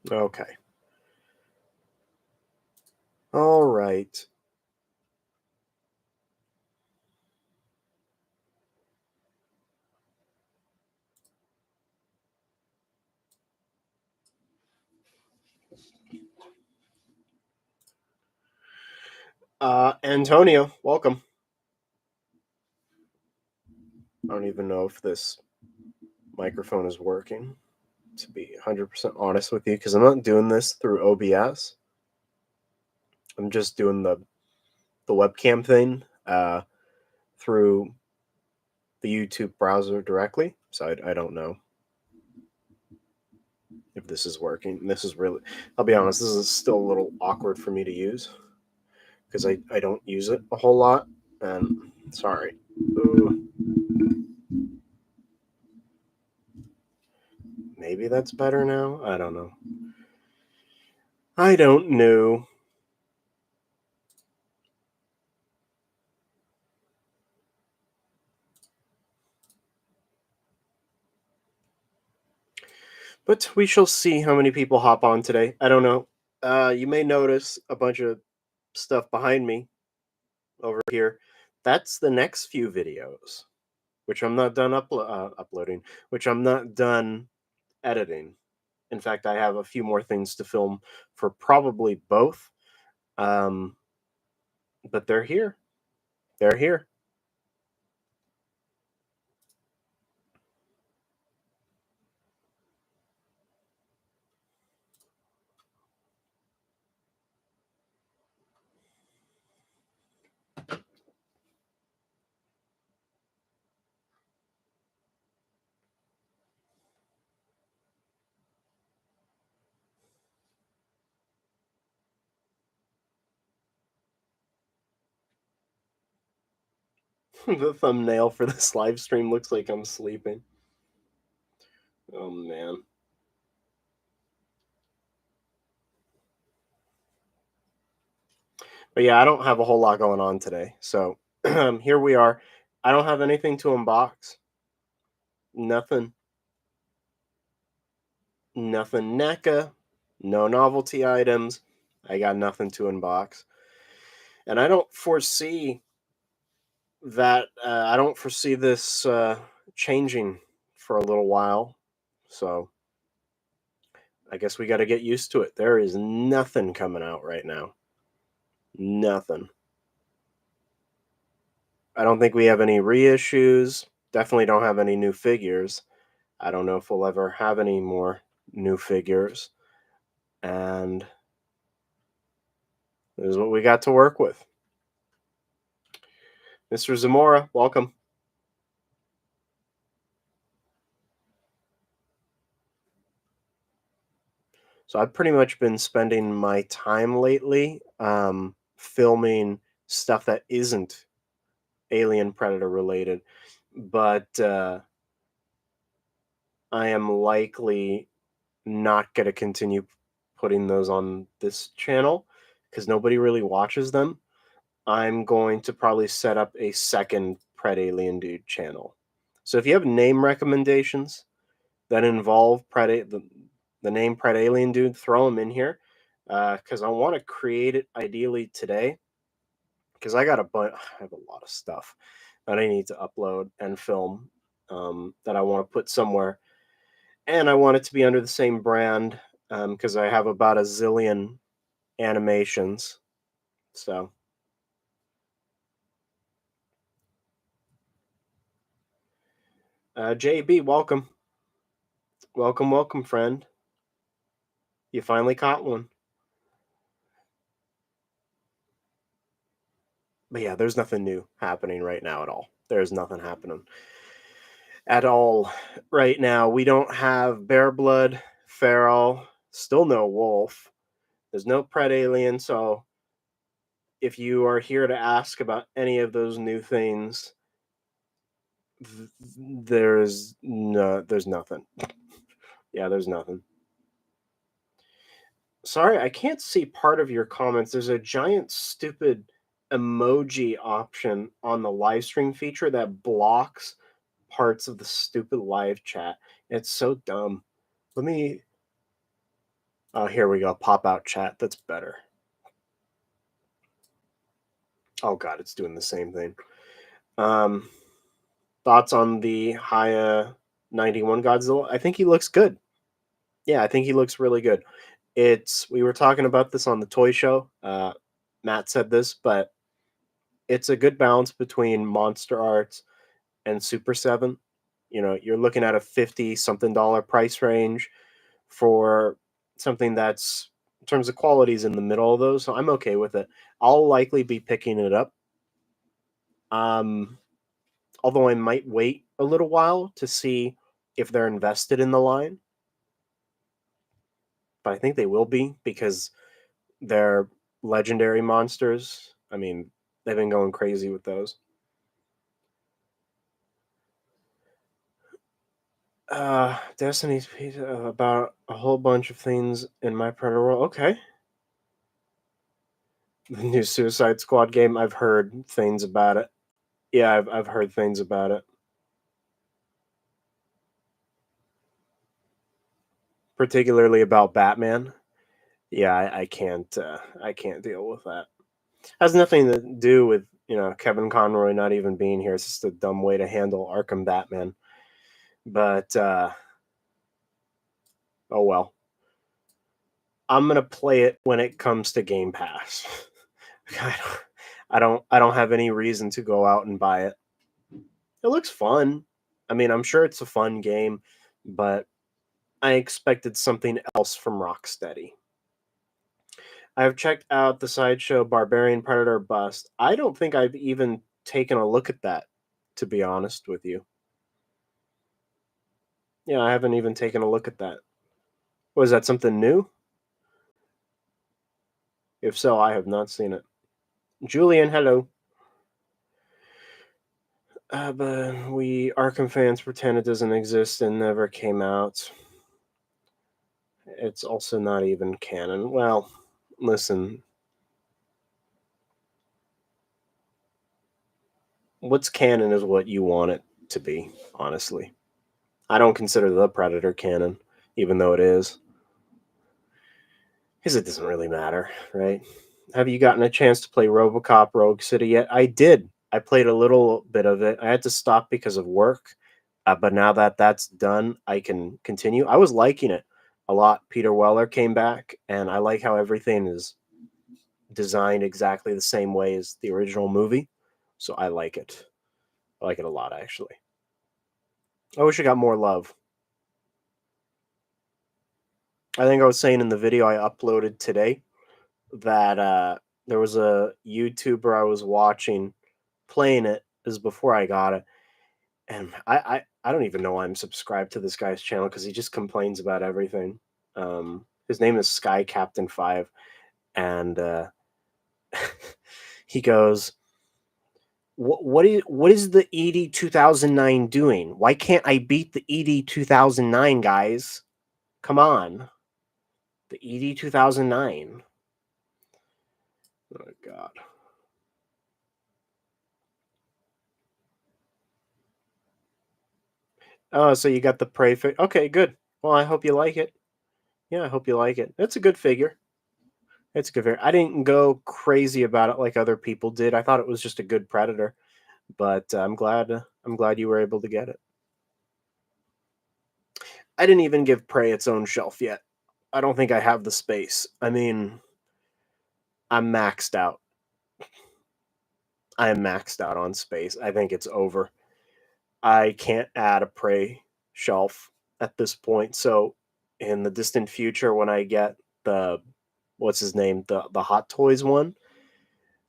Okay. All right. Antonio, welcome. I don't even know if this microphone is working, to be 100% honest with you, because I'm not doing this through OBS. I'm just doing the webcam thing through the YouTube browser directly. So I don't know if this is working. This is really, I'll be honest, this is still a little awkward for me to use because I don't use it a whole lot. And sorry. Ooh, maybe that's better now. I don't know. I don't know. But we shall see how many people hop on today. I don't know. You may notice a bunch of stuff behind me over here. That's the next few videos, which I'm not done uploading, which I'm not done editing. In fact, I have a few more things to film for probably both. Um, but they're here. They're here. The thumbnail for this live stream looks like I'm sleeping. Oh man. But yeah, I don't have a whole lot going on today. So here we are. I don't have anything to unbox. Nothing. Nothing NECA. No novelty items. I got nothing to unbox. And I don't foresee that I don't foresee this changing for a little while. So I guess we got to get used to it. There is nothing coming out right now. Nothing. I don't think we have any reissues. Definitely don't have any new figures. I don't know if we'll ever have any more new figures. And this is what we got to work with. Mr. Zamora, welcome. So I've pretty much been spending my time lately filming stuff that isn't Alien Predator related, but I am likely not going to continue putting those on this channel because nobody really watches them. I'm going to probably set up a second Pred Alien Dude channel. So if you have name recommendations that involve the name Pred Alien Dude, throw them in here because I want to create it ideally today because I have a lot of stuff that I need to upload and film that I want to put somewhere, and I want it to be under the same brand because I have about a zillion animations. So, JB, welcome, welcome, welcome, friend. You finally caught one. But yeah, there's nothing new happening right now at all. There's nothing happening at all right now. We don't have Bear Blood, Feral, still no Wolf. There's no Pred Alien, so if you are here to ask about any of those new things, there's nothing. Yeah, there's nothing. Sorry, I can't see part of your comments. There's a giant stupid emoji option on the live stream feature that blocks parts of the stupid live chat. It's so dumb. Let me Oh, here we go. Pop out chat. That's better. Oh god, it's doing the same thing. Um, thoughts on the Haya 91 Godzilla? I think he looks good. Yeah, I think he looks really good. It's we were talking about this on the toy show. Matt said this, but it's a good balance between Monster Arts and Super 7. You know, you're looking at a 50 something dollar price range for something that's in terms of qualities in the middle of those. So I'm okay with it. I'll likely be picking it up. Um, although I might wait a little while to see if they're invested in the line, but I think they will be because they're legendary monsters. I mean, they've been going crazy with those. Destiny's Pizza about a whole bunch of things in my Predator world. Okay. The new Suicide Squad game, I've heard things about it. Yeah, I've heard things about it. Particularly about Batman. Yeah, I can't deal with that. Has nothing to do with, you know, Kevin Conroy not even being here. It's just a dumb way to handle Arkham Batman. But oh well. I'm gonna play it when it comes to Game Pass. I don't, I don't have any reason to go out and buy it. It looks fun. I mean, I'm sure it's a fun game, but I expected something else from Rocksteady. I have checked out the sideshow Barbarian Predator Bust. I don't think I've even taken a look at that, to be honest with you. Yeah, I haven't even taken a look at that. Was that something new? If so, I have not seen it. Julian, hello. But we Arkham fans pretend it doesn't exist and never came out. It's also not even canon. Well, listen, what's canon is what you want it to be, honestly. I don't consider the Predator canon, even though it is. Because it doesn't really matter, right? Have you gotten a chance to play Robocop Rogue City yet? I did. I played a little bit of it. I had to stop because of work, but now that that's done, I can continue. I was liking it a lot. Peter Weller came back, and I like how everything is designed exactly the same way as the original movie. So I like it. I like it a lot, actually. I wish it got more love. I think I was saying in the video I uploaded today that there was a YouTuber I was watching playing it. This is before I got it, and I don't even know why I'm subscribed to this guy's channel because he just complains about everything. His name is Sky Captain 5, and he goes, what is the ED 2009 doing? Why can't I beat the ED 2009, guys? Come on, the ED 2009. Oh God. Oh, so you got the prey figure. Okay, good. Well, I hope you like it. Yeah, I hope you like it. It's a good figure. It's a good figure. I didn't go crazy about it like other people did. I thought it was just a good predator, but I'm glad you were able to get it. I didn't even give prey its own shelf yet. I don't think I have the space. I mean, I'm maxed out. I am maxed out on space. I think it's over. I can't add a prey shelf at this point. So in the distant future, when I get the what's his name, the Hot Toys one,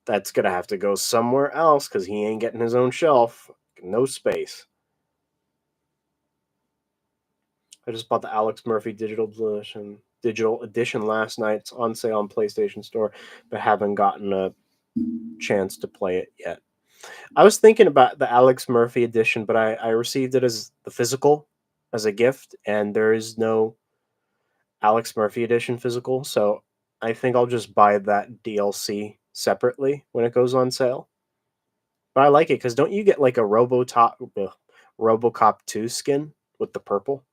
that's gonna have to go somewhere else because he ain't getting his own shelf. No space. I just bought the Alex Murphy digital edition last night. It's on sale on PlayStation Store, but haven't gotten a chance to play it yet. I was thinking about the Alex Murphy edition, but I received it as the physical as a gift, and there is no Alex Murphy edition physical, so I think I'll just buy that DLC separately when it goes on sale. But I like it because don't you get like a RoboCop 2 skin with the purple?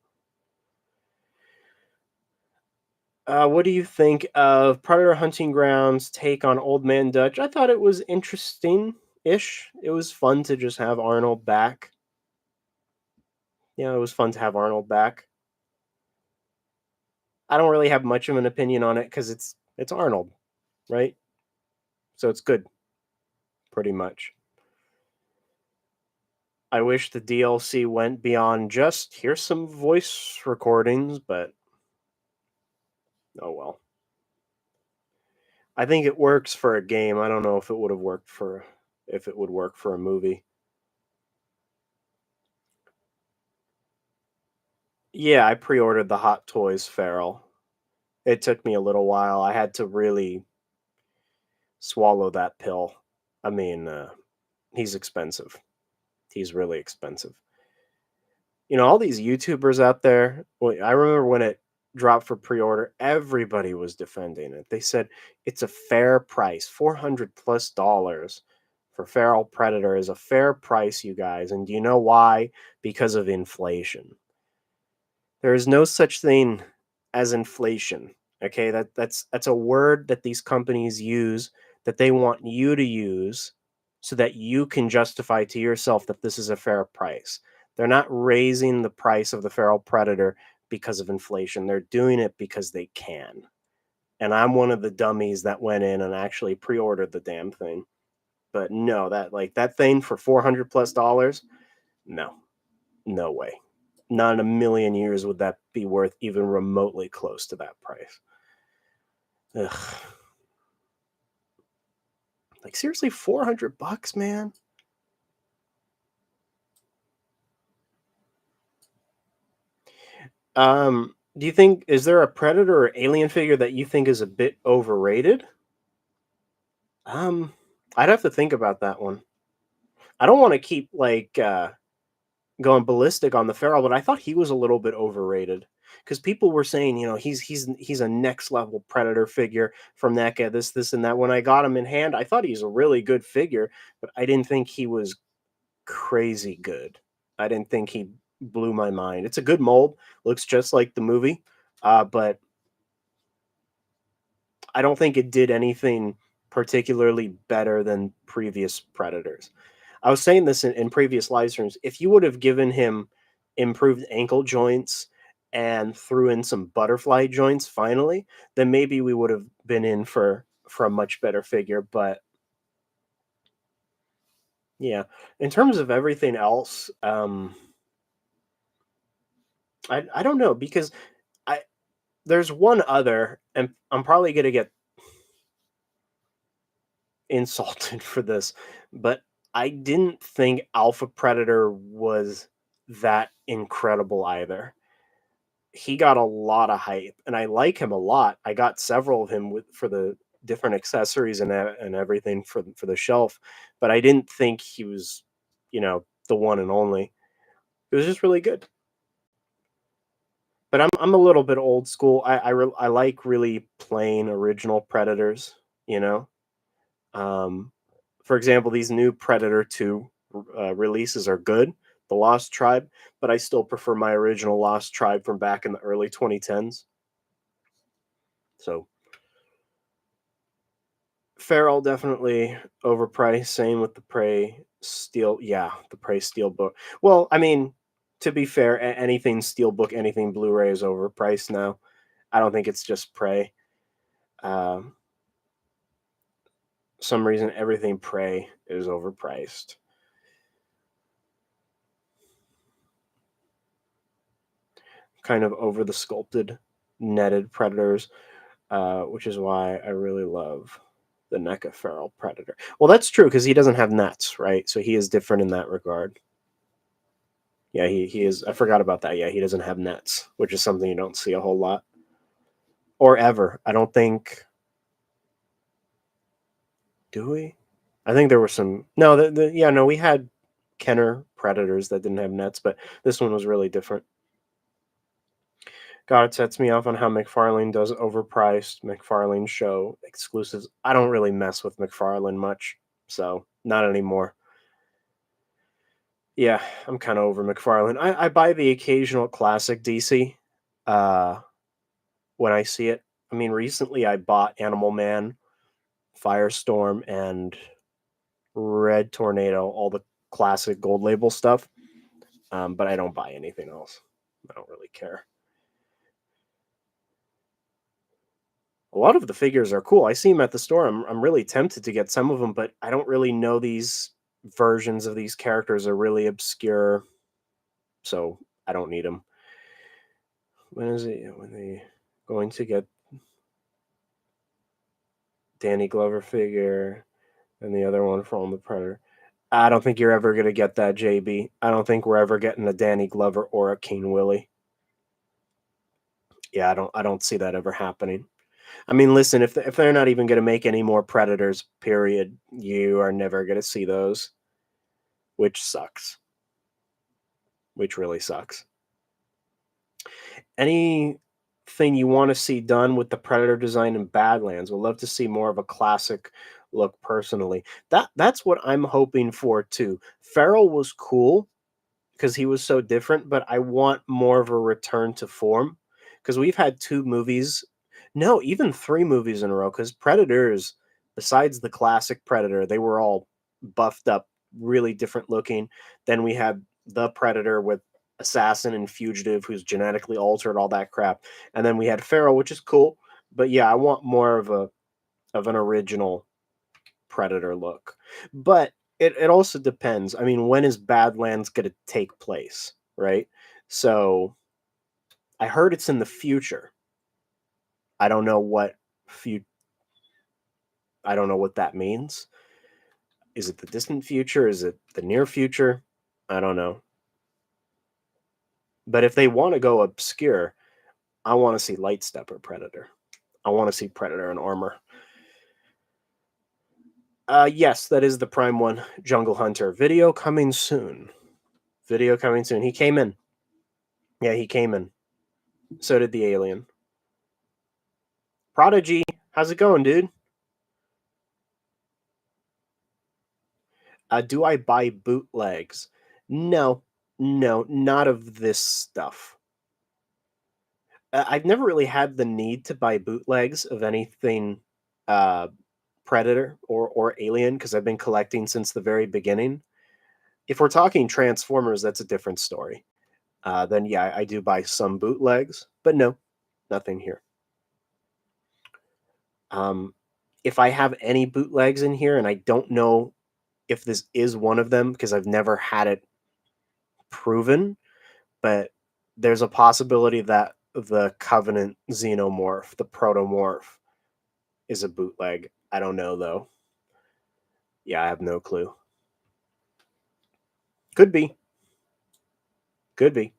What do you think of Predator Hunting Grounds' take on Old Man Dutch? I thought it was interesting-ish. It was fun to just have Arnold back. It was fun to have Arnold back. I don't really have much of an opinion on it because it's Arnold, right? So it's good, pretty much. I wish the DLC went beyond just here's some voice recordings, but oh well. I think it works for a game. I don't know if it would have worked for if it would work for a movie. Yeah, I pre-ordered the Hot Toys Feral. It took me a little while. I had to really swallow that pill. I mean, he's expensive. He's really expensive. All these YouTubers out there, well, I remember when it dropped for pre-order, everybody was defending it. They said it's a fair price, 400 plus dollars for Feral Predator is a fair price, you guys. And do you know why? Because of inflation. There is no such thing as inflation. Okay, that's a word that these companies use that they want you to use so that you can justify to yourself that this is a fair price. They're not raising the price of the feral predator because of inflation. They're doing it because they can. And I'm one of the dummies that went in and actually pre-ordered the damn thing. But no, that thing for 400 plus dollars, no. No way. Not in a million years would that be worth even remotely close to that price. Ugh. Like seriously, $400, man. Do you think is there a Predator or Alien figure that you think is a bit overrated? Um, I'd have to think about that one. I don't want to keep going ballistic on the Feral, but I thought he was a little bit overrated because people were saying, he's a next level Predator figure from NECA, this and that. When I got him in hand, I thought he's a really good figure, but I didn't think he was crazy good. I didn't think he blew my mind. It's a good mold, looks just like the movie, but I don't think it did anything particularly better than previous Predators. I was saying this in previous live streams. If you would have given him improved ankle joints and threw in some butterfly joints finally, then maybe we would have been in for a much better figure. But yeah, in terms of everything else, I don't know because I there's one other, and I'm probably gonna get insulted for this, but I didn't think Alpha Predator was that incredible either. He got a lot of hype, and I like him a lot. I got several of him for the different accessories and everything for the shelf, but I didn't think he was, the one and only. It was just really good. But I'm a little bit old school. I like really plain original Predators, you know. Um, for example, these new Predator 2 releases are good, the Lost Tribe, but I still prefer my original Lost Tribe from back in the early 2010s. So, Feral definitely overpriced. Same with the Prey Steel. Yeah, the Prey Steelbook. Well, I mean, to be fair, anything Steelbook, anything Blu-ray is overpriced now. I don't think it's just Prey. Um, some reason everything Prey is overpriced. Kind of over the sculpted netted predators, which is why I really love the NECA feral predator. Well, that's true because he doesn't have nets, right? So he is different in that regard. Yeah, he is. I forgot about that. Yeah, he doesn't have nets, which is something you don't see a whole lot or ever. I don't think. Do we? I think there were some. No, yeah, no, we had Kenner predators that didn't have nets, but this one was really different. God, it sets me off on how McFarlane does overpriced McFarlane show exclusives. I don't really mess with McFarlane much, so not anymore. Yeah, I'm kind of over McFarlane. I buy the occasional classic DC uh, when I see it. I mean, recently I bought Animal Man, Firestorm, and Red Tornado, all the classic gold label stuff. But I don't buy anything else. I don't really care. A lot of the figures are cool. I see them at the store. I'm really tempted to get some of them, but I don't really know these versions of these characters are really obscure, so I don't need them. When is it? When they going to get Danny Glover figure and the other one from the Predator? I don't think you're ever gonna get that, JB. I don't think we're ever getting a Danny Glover or a King Willie. Yeah, I don't see that ever happening. I mean, listen, if they're not even gonna make any more Predators, period, you are never gonna see those, which sucks. Which really sucks. Anything you want to see done with the Predator design in Badlands? Would love to see more of a classic look personally. That's what I'm hoping for too. Farrell was cool because he was so different, but I want more of a return to form because we've had two movies, no, even three movies in a row. Because Predators, besides the classic Predator, they were all buffed up, really different looking. Then we had the Predator with Assassin and Fugitive, who's genetically altered, all that crap, and then we had Feral, which is cool. But yeah, I want more of an original Predator look. But it also depends. I mean, when is Badlands going to take place, right? So I heard it's in the future. I don't know what fu- I don't know what that means. Is it the distant future? Is it the near future? I don't know. But if they want to go obscure, I want to see Lightstep or Predator. I want to see Predator in armor. Yes, that is the Prime one. Jungle Hunter video coming soon. Video coming soon. He came in. Yeah, he came in. So did the alien. Prodigy, how's it going, dude? Do I buy bootlegs? No, no, not of this stuff. I've never really had the need to buy bootlegs of anything uh, Predator or Alien because I've been collecting since the very beginning. If we're talking Transformers, that's a different story. Then yeah, I do buy some bootlegs, but no, nothing here. Um, if I have any bootlegs in here, and I don't know if this is one of them because I've never had it proven, but there's a possibility that the Covenant Xenomorph, the Protomorph, is a bootleg. I don't know though. Yeah, I have no clue. Could be. Could be.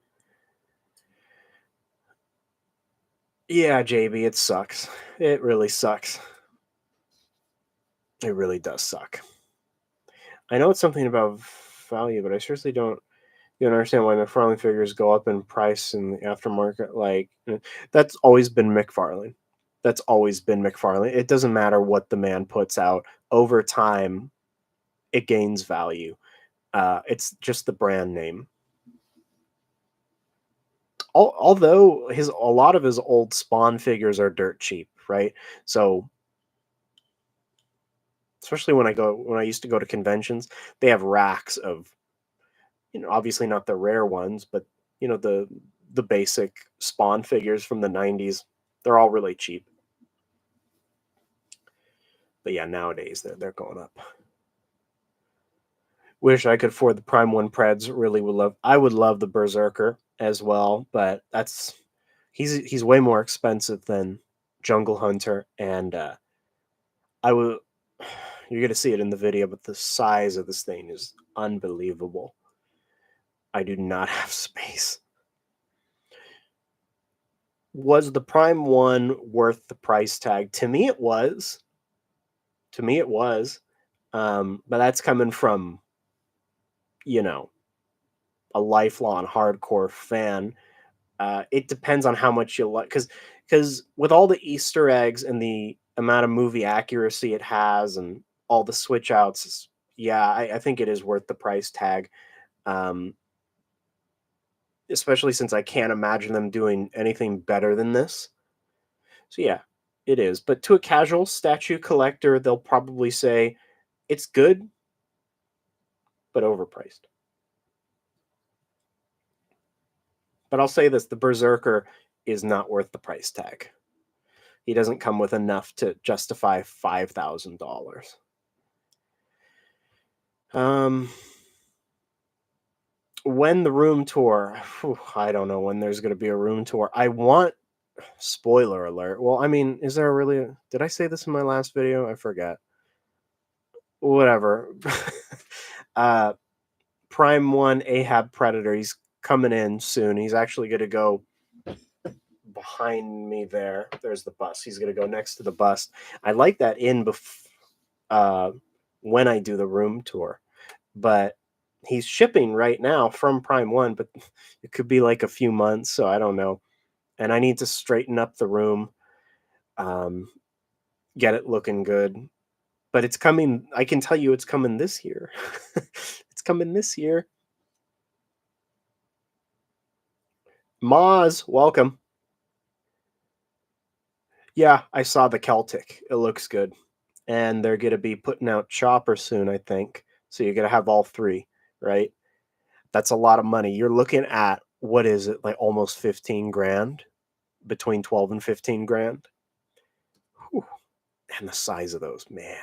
Yeah, JB, it sucks. It really sucks. It really does suck. I know it's something about value, but I seriously don't understand why McFarlane figures go up in price in the aftermarket. Like that's always been McFarlane. That's always been McFarlane. It doesn't matter what the man puts out over time; it gains value. It's just the brand name. Although a lot of his old Spawn figures are dirt cheap, right? So especially when I used to go to conventions, they have racks of, obviously not the rare ones, but the basic Spawn figures from the 90s. They're all really cheap. But yeah, nowadays they're going up. Wish I could afford the Prime One Preds. Really would love. I would love the Berserker as well, but he's way more expensive than Jungle Hunter, and I would. You're gonna see it in the video, but the size of this thing is unbelievable. I do not have space. Was the Prime One worth the price tag? To me, it was. To me, it was. But that's coming from, you know, a lifelong hardcore fan. It depends on how much you like, because with all the Easter eggs and the amount of movie accuracy it has, and all the switch outs, yeah, I think it is worth the price tag. Um, Especially since I can't imagine them doing anything better than this. So yeah, It is, but to a casual statue collector, they'll probably say it's good, but overpriced. But I'll say this, the Berserker is not worth the price tag. He doesn't come with enough to justify $5,000. Um, when the room tour, I don't know when there's going to be a room tour. I want spoiler alert. Well, I mean, is there really did I say this in my last video? I forget. Whatever. uh Prime 1 Ahab Predator, he's coming in soon. He's actually going to go behind me there. There's the bus. He's going to go next to the bus. I like that uh when I do the room tour. But he's shipping right now from Prime 1, but it could be like a few months, so I don't know. And I need to straighten up the room, um, get it looking good. But it's coming. I can tell you it's coming this year. It's coming this year. Moz, welcome. Yeah, I saw the Celtic. It looks good. And they're going to be putting out Chopper soon, I think. So you're going to have all three, right? That's a lot of money. You're looking at, what is it, like almost 15 grand? Between 12 and 15 grand. Whew. And the size of those, man.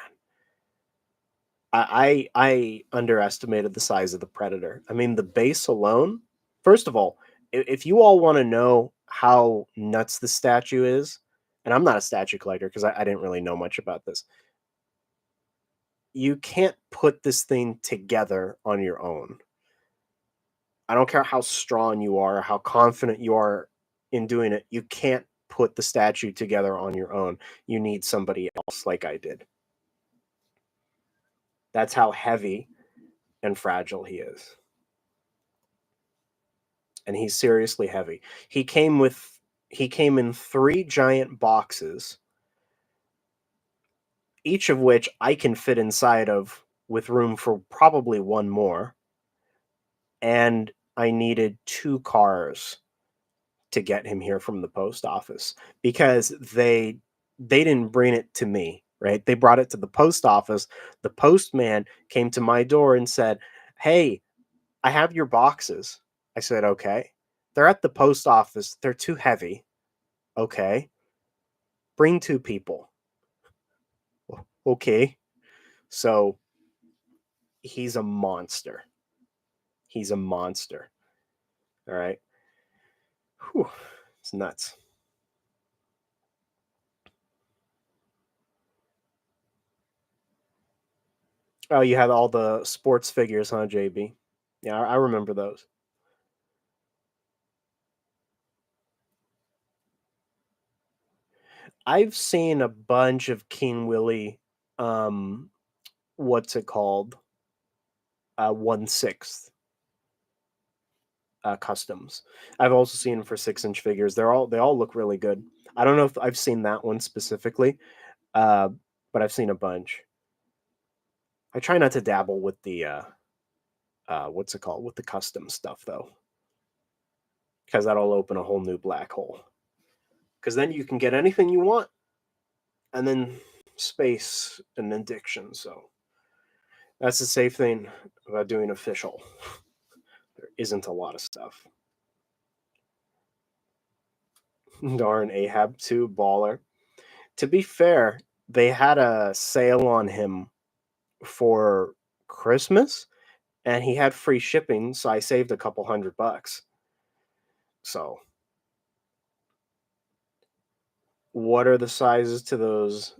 I underestimated the size of the Predator. I mean, the base alone. First of all, if you all want to know how nuts the statue is, and I'm not a statue collector because I didn't really know much about this. You can't put this thing together on your own. I don't care how strong you are, how confident you are in doing it. You can't put the statue together on your own. You need somebody else, like I did. That's how heavy and fragile he is. And he's seriously heavy. He came in 3 giant boxes, each of which I can fit inside of with room for probably one more. And I needed 2 cars to get him here from the post office because they didn't bring it to me, right? They brought it to the post office. The postman came to my door and said, "Hey, I have your boxes." I said, "Okay." "They're at the post office. They're too heavy." "Okay. Bring 2 people." "Okay." So he's a monster. He's a monster. All right. Whew. It's nuts. Oh, you had all the sports figures, huh, JB? Yeah, I remember those. I've seen a bunch of King Willie, um, what's it called? 1/6 customs. I've also seen them for 6-inch figures. They all look really good. I don't know if I've seen that one specifically, uh, but I've seen a bunch. I try not to dabble with the what's it called, with the custom stuff though, because that'll open a whole new black hole. Because then you can get anything you want, and then space and addiction. So that's the safe thing about doing official. There isn't a lot of stuff. Darn Ahab 2 baller. To be fair, they had a sale on him for Christmas and he had free shipping, so I saved a couple $100. So, what are the sizes to those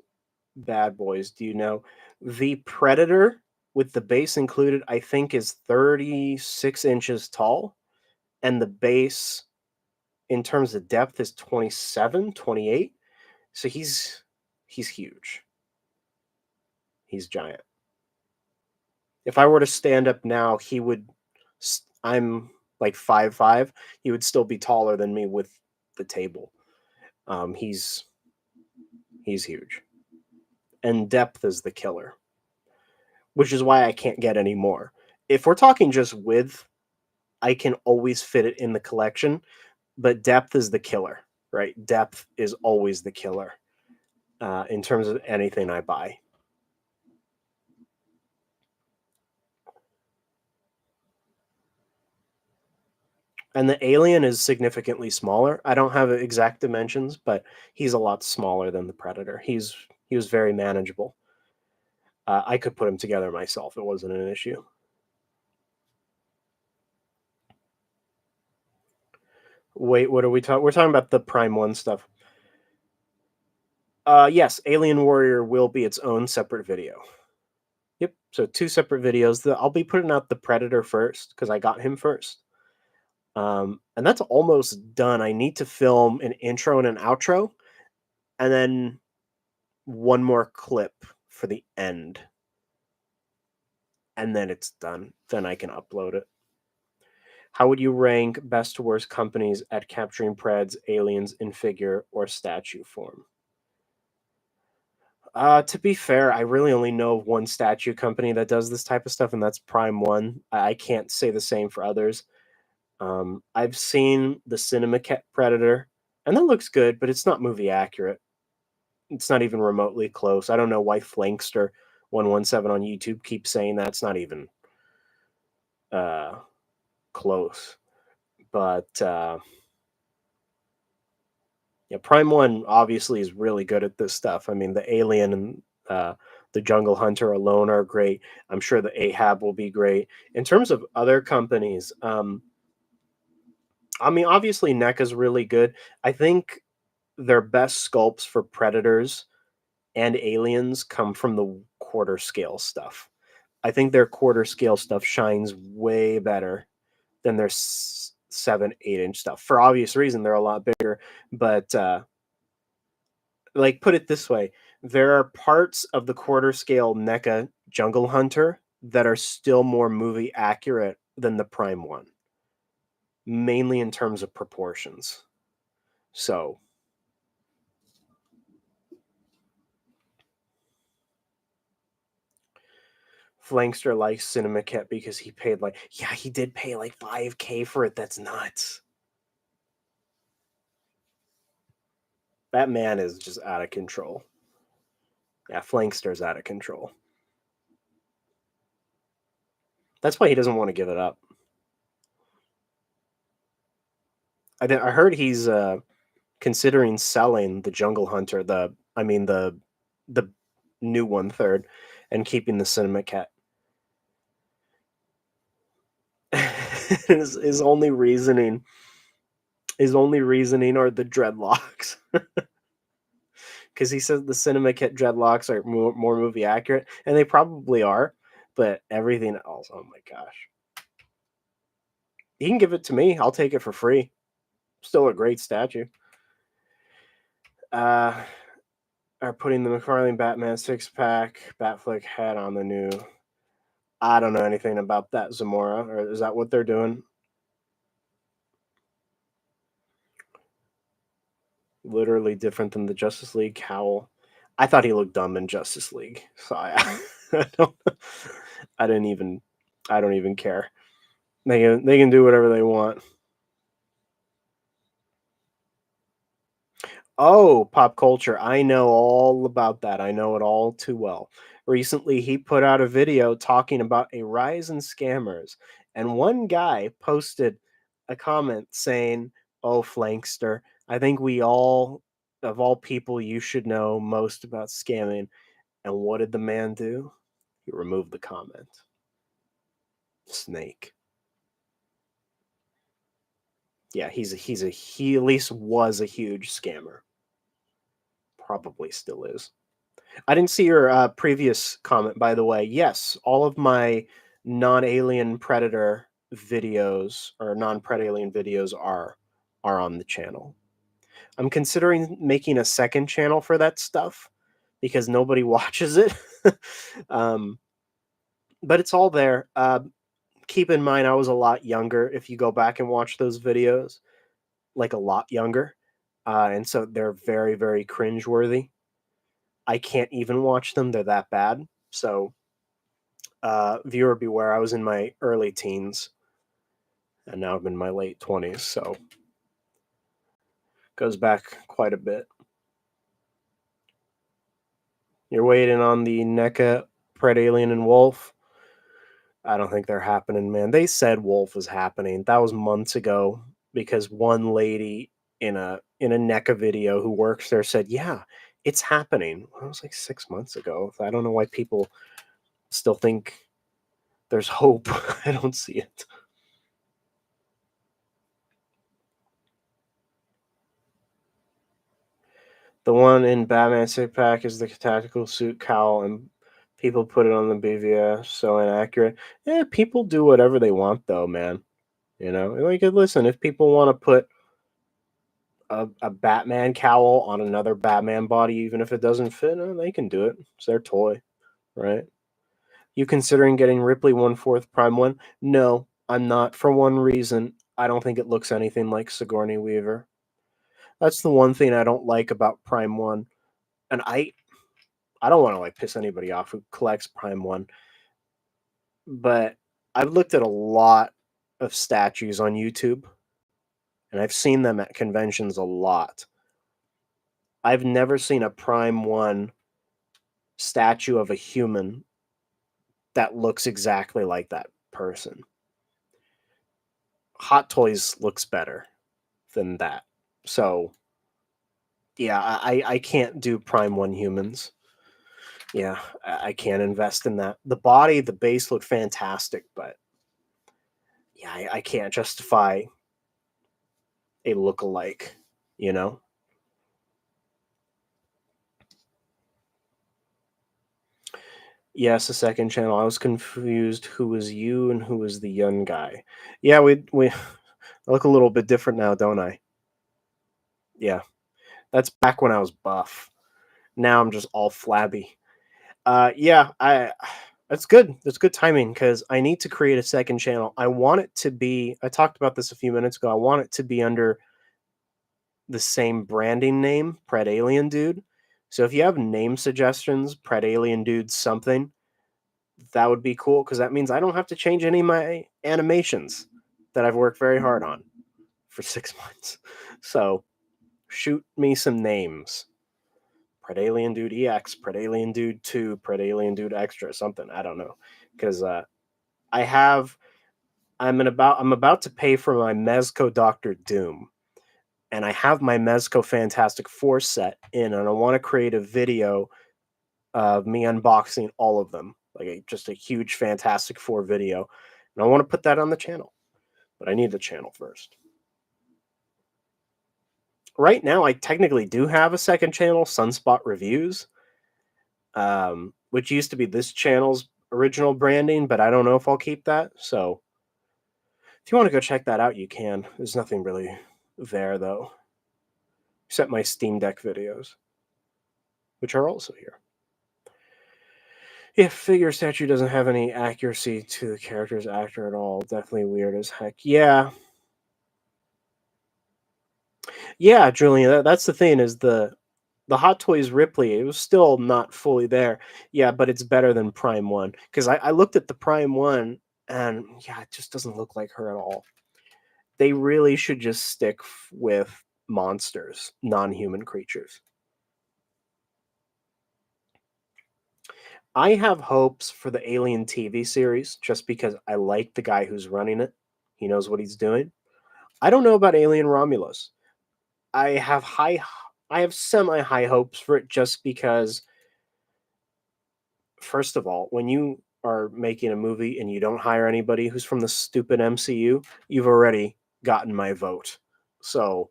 bad boys? Do you know? The Predator with the base included, I think, is 36 inches tall, and the base in terms of depth is 27, 28. So he's huge. He's giant. If I were to stand up now, he would. I'm like 5'5". He would still be taller than me with the table. He's huge, and depth is the killer, which is why I can't get any more. If we're talking just width, I can always fit it in the collection, but depth is the killer, right? Depth is always the killer. in terms of anything I buy. And the alien is significantly smaller. I don't have exact dimensions, but he's a lot smaller than the predator. He was very manageable. I could put him together myself. It wasn't an issue. Wait, what are we talking? We're talking about the Prime One stuff. Yes, Alien Warrior will be its own separate video. Yep. So two separate videos. I'll be putting out the Predator first because I got him first. And that's almost done. I need to film an intro and an outro, and then one more clip for the end, and then it's done. Then I can upload it. How would you rank best to worst companies at capturing Preds, aliens in figure or statue form? To be fair, I really only know of one statue company that does this type of stuff, and that's Prime One. I can't say the same for others. I've seen the Cinema Predator, and that looks good, but it's not movie accurate. It's not even remotely close. I don't know why Flankster 117 on YouTube keeps saying that's not even uh, close. But yeah, Prime One obviously is really good at this stuff. I mean, the Alien and the Jungle Hunter alone are great. I'm sure the Ahab will be great. In terms of other companies, I mean, obviously NECA's really good. I think their best sculpts for Predators and Aliens come from the quarter scale stuff. I think their quarter scale stuff shines way better than their 7, 8 inch stuff. For obvious reason, they're a lot bigger. But like, put it this way: there are parts of the quarter scale NECA Jungle Hunter that are still more movie accurate than the Prime One, mainly in terms of proportions. So Flankster likes Cinemaket because he paid like, yeah, he did pay like 5K for it. That's nuts. That man is just out of control. Yeah, Flankster's out of control. That's why he doesn't want to give it up. I heard he's considering selling the Jungle Hunter, the new 1/3, and keeping the Cinemaket. his only reasoning are the dreadlocks. Because he says the Cinemaket dreadlocks are more movie accurate, and they probably are, but everything else, oh my gosh. He can give it to me. I'll take it for free. Still a great statue. Uh, are putting the McFarlane Batman 6-pack Batflick head on the new. I don't know anything about that, Zamora. Or is that what they're doing? Literally different than the Justice League cowl. I thought he looked dumb in Justice League, so I don't. I didn't even. I don't even care. They can do whatever they want. Oh, pop culture. I know all about that. I know it all too well. Recently, he put out a video talking about a rise in scammers, and one guy posted a comment saying, "Oh, Flankster, I think we all, of all people, you should know most about scamming." And what did the man do? He removed the comment. Snake. Yeah, he at least was a huge scammer. Probably still is. I didn't see your previous comment, by the way. Yes, all of my non-alien predator videos or non-pred alien videos are on the channel. I'm considering making a second channel for that stuff because nobody watches it. um, but it's all there. Keep in mind, I was a lot younger. If you go back and watch those videos, like a lot younger, and so they're very, very cringeworthy. I can't even watch them; they're that bad. So viewer beware. I was in my early teens, and now I'm in my late 20s, so goes back quite a bit. You're waiting on the NECA, Pred Alien, and Wolf. I don't think they're happening, man. They said Wolf was happening. That was months ago because one lady in a NECA video who works there said, "Yeah, it's happening." Well, that was like 6 months ago. I don't know why people still think there's hope. I don't see it. The one in Batman Six Pack is the tactical suit cowl, and people put it on the BVS. So inaccurate. Yeah, people do whatever they want, though, man. You know, like listen, if people want to put a Batman cowl on another Batman body, even if it doesn't fit, they can do it. It's their toy, right? You considering getting Ripley 1/4 Prime 1? No, I'm not. For one reason, I don't think it looks anything like Sigourney Weaver. That's the one thing I don't like about Prime 1. And I don't want to like piss anybody off who collects Prime 1, but I've looked at a lot of statues on YouTube and I've seen them at conventions a lot. I've never seen a Prime 1 statue of a human that looks exactly like that person. Hot Toys looks better than that. So, yeah, I can't do Prime 1 humans. Yeah, I can't invest in that. The body, the base look fantastic, but yeah, I can't justify a look-alike, you know? Yes, the second channel. I was confused who was you and who was the young guy. Yeah, we look a little bit different now, don't I? Yeah. That's back when I was buff. Now I'm just all flabby. Yeah, I that's good. That's good timing because I need to create a second channel. I want it to be I talked about this a few minutes ago. I want it to be under the same branding name, Pred Alien Dude. So if you have name suggestions, Pred Alien Dude something, that would be cool because that means I don't have to change any of my animations that I've worked very hard on for 6 months. So shoot me some names. Pred Alien Dude EX, Pred Alien Dude 2, Pred Alien Dude Extra, something. I don't know. Because I have I'm about to pay for my Mezco Doctor Doom. And I have my Mezco Fantastic Four set in, and I want to create a video of me unboxing all of them, like just a huge Fantastic Four video. And I want to put that on the channel, but I need the channel first. Right now, I technically do have a second channel, Sunspot Reviews, which used to be this channel's original branding, but I don't know if I'll keep that. So if you want to go check that out, you can. There's nothing really there, though, except my Steam Deck videos, which are also here. Yeah, figure statue doesn't have any accuracy to the character's actor at all. Definitely weird as heck. Yeah. Yeah, Julian, that's the thing is the Hot Toys Ripley, it was still not fully there. Yeah, but it's better than Prime 1. Because I looked at the Prime 1 and yeah, it just doesn't look like her at all. They really should just stick with monsters, non-human creatures. I have hopes for the Alien TV series just because I like the guy who's running it. He knows what he's doing. I don't know about Alien Romulus. I have I have semi high hopes for it just because first of all, when you are making a movie and you don't hire anybody who's from the stupid MCU, you've already gotten my vote. So,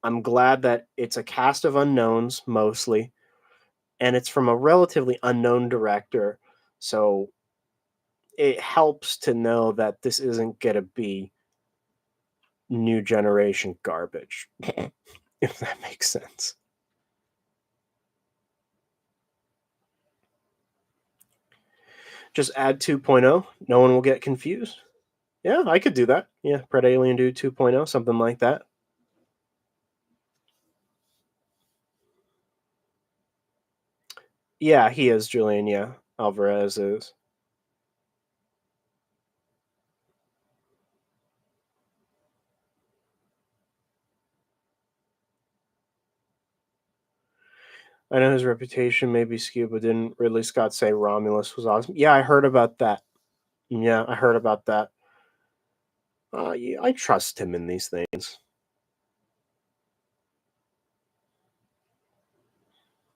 I'm glad that it's a cast of unknowns mostly and it's from a relatively unknown director. So, it helps to know that this isn't going to be new generation garbage, if that makes sense. Just add 2.0. No one will get confused. Yeah, I could do that. Yeah, Pred Alien Dude 2.0, something like that. Yeah, he is Julian. Yeah, Alvarez is. I know his reputation may be skewed, but didn't Ridley Scott say Romulus was awesome? Yeah, I heard about that. Yeah, I heard about that. Yeah, I trust him in these things.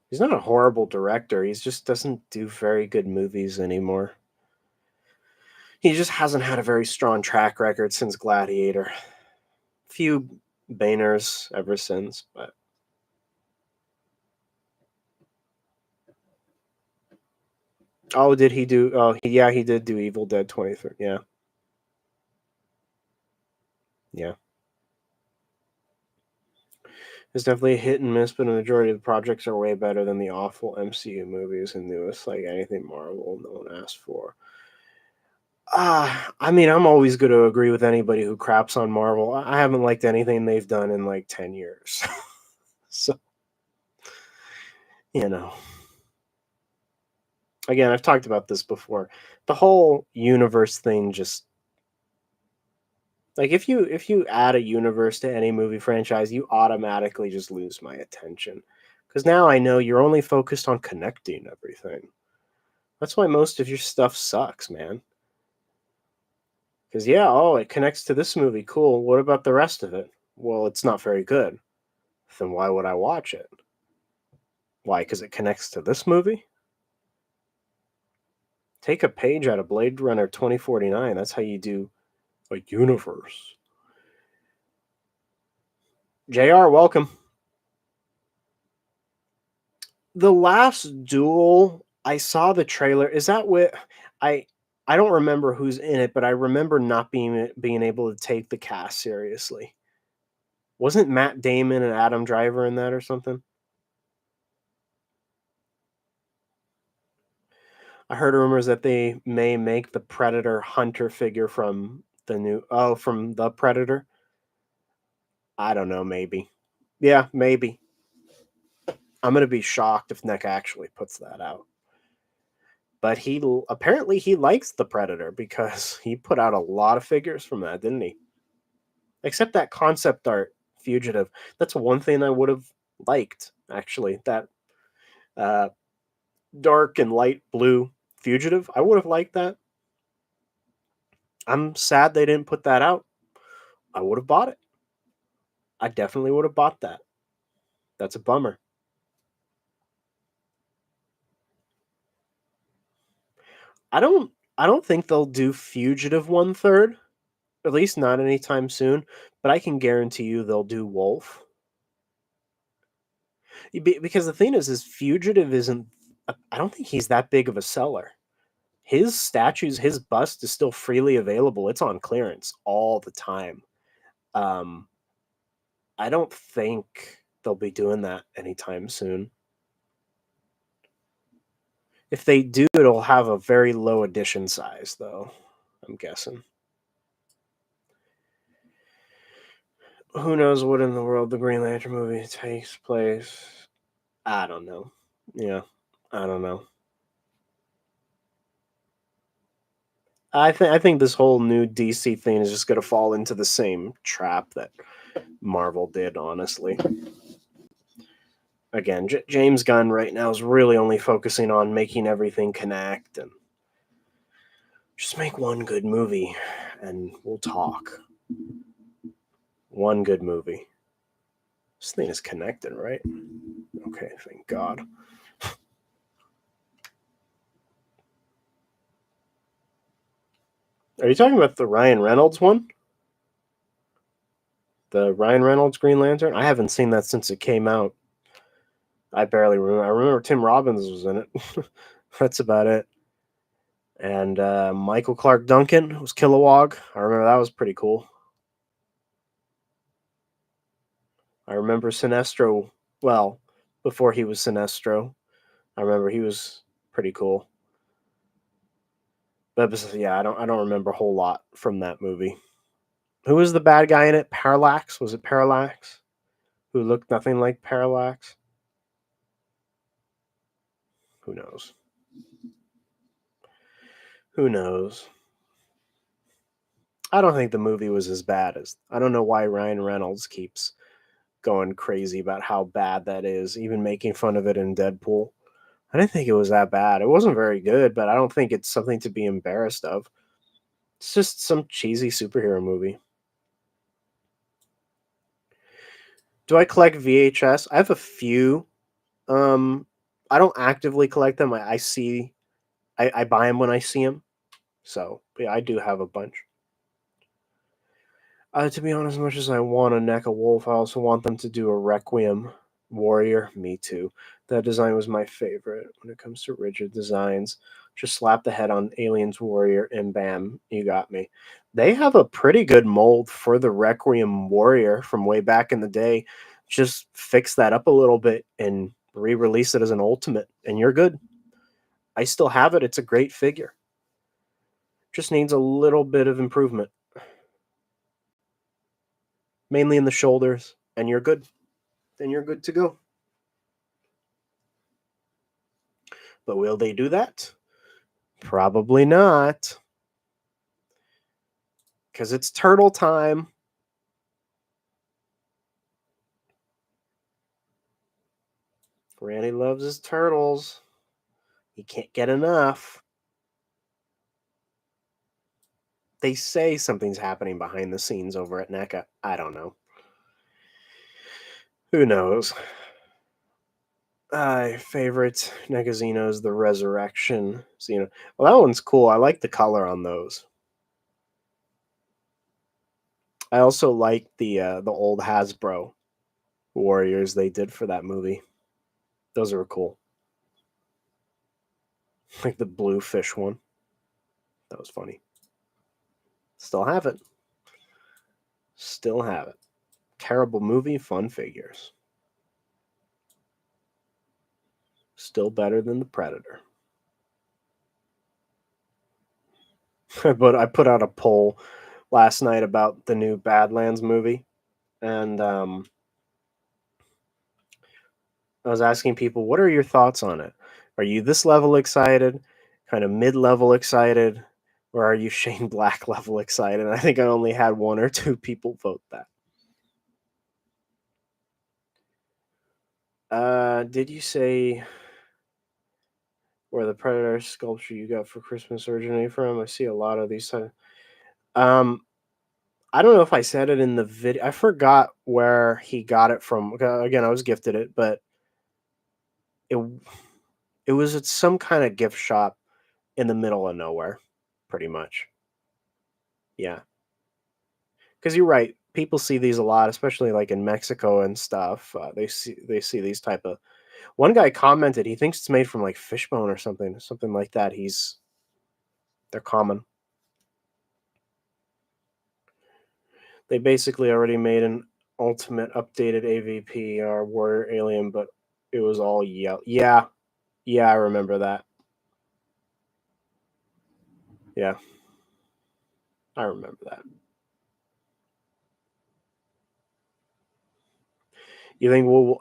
He's not a horrible director. He just doesn't do very good movies anymore. He just hasn't had a very strong track record since Gladiator. Few banners ever since, but oh, did he do? Oh, yeah, he did do Evil Dead 23. Yeah, yeah. It's definitely a hit and miss, but a majority of the projects are way better than the awful MCU movies and newest, like anything Marvel no one asked for. I mean, I'm always going to agree with anybody who craps on Marvel. I haven't liked anything they've done in like 10 years. So, you know, again, I've talked about this before. The whole universe thing just like if you add a universe to any movie franchise, you automatically just lose my attention. Cuz now I know you're only focused on connecting everything. That's why most of your stuff sucks, man. Cuz yeah, oh, it connects to this movie. Cool. What about the rest of it? Well, it's not very good. Then why would I watch it? Why? Cuz it connects to this movie? Take a page out of Blade Runner 2049. That's how you do a universe. JR, welcome. The last duel, I saw the trailer. Is that what I I don't remember who's in it, but I remember not being able to take the cast seriously. Wasn't Matt Damon and Adam Driver in that or something? I heard rumors that they may make the Predator Hunter figure from from the Predator. I don't know, maybe. Yeah, maybe. I'm gonna be shocked if Neck actually puts that out. But apparently he likes the Predator because he put out a lot of figures from that, didn't he? Except that concept art, Fugitive. That's one thing I would have liked, actually. That uh, dark and light blue Fugitive. I would have liked that. I'm sad they didn't put that out. I would have bought it. I definitely would have bought that. That's a bummer. I don't think they'll do Fugitive one third. At least not anytime soon. But I can guarantee you they'll do Wolf. Because the thing is Fugitive isn't. I don't think he's that big of a seller. His statues, his bust is still freely available. It's on clearance all the time. Um, I don't think they'll be doing that anytime soon. If they do, it'll have a very low edition size, though. I'm guessing. Who knows what in the world the Green Lantern movie takes place? I don't know. Yeah, I don't know. I think this whole new DC thing is just going to fall into the same trap that Marvel did. Honestly, again, James Gunn right now is really only focusing on making everything connect and just make one good movie, and we'll talk. One good movie. This thing is connected, right? Okay, thank God. Are you talking about the Ryan Reynolds one? The Ryan Reynolds Green Lantern? I haven't seen that since it came out. I barely remember. I remember Tim Robbins was in it. That's about it. And Michael Clark Duncan was Kilowog. I remember that was pretty cool. I remember Sinestro. Well, before he was Sinestro, I remember he was pretty cool. But yeah, I don't remember a whole lot from that movie. Who was the bad guy in it? Parallax? Was it Parallax? Who looked nothing like Parallax? Who knows? Who knows? I don't think the movie was as bad as. I don't know why Ryan Reynolds keeps going crazy about how bad that is, even making fun of it in Deadpool. I didn't think it was that bad. It wasn't very good, but I don't think it's something to be embarrassed of. It's just some cheesy superhero movie. Do I collect VHS? I have a few. Um, I don't actively collect them. I see, I buy them when I see them. So yeah, I do have a bunch. To be honest, as much as I want a NECA Wolf, I also want them to do a Requiem Warrior. Me too. That design was my favorite when it comes to rigid designs. Just slap the head on Aliens Warrior and bam, you got me. They have a pretty good mold for the Requiem Warrior from way back in the day. Just fix that up a little bit and re-release it as an ultimate, and you're good. I still have it. It's a great figure. Just needs a little bit of improvement, mainly in the shoulders, and you're good. Then you're good to go. But will they do that? Probably not. Because it's turtle time. Randy loves his turtles. He can't get enough. They say something's happening behind the scenes over at NECA. I don't know. Who knows? My favorite NECA Xeno is the Resurrection Xeno. Well, that one's cool. I like the color on those. I also like the old Hasbro Warriors they did for that movie. Those are cool. Like the blue fish one. That was funny. Still have it. Still have it. Terrible movie, fun figures. Still better than the Predator. But I put out a poll last night about the new Badlands movie, and I was asking people, what are your thoughts on it? Are you this level excited, kind of mid-level excited, or are you Shane Black level excited? And I think I only had one or two people vote that. Did you say where the Predator sculpture you got for Christmas originated from? I see a lot of these. Um, I don't know if I said it in the video. I forgot where he got it from. Again, I was gifted it, but it it was at some kind of gift shop in the middle of nowhere, pretty much. Yeah, because you're right. People see these a lot, especially like in Mexico and stuff. They see these type of. One guy commented he thinks it's made from like fishbone or something like that. They're common. They basically already made an ultimate updated AVP or Warrior Alien, but it was all yellow. Yeah, yeah, I remember that. Yeah, I remember that. You think we'll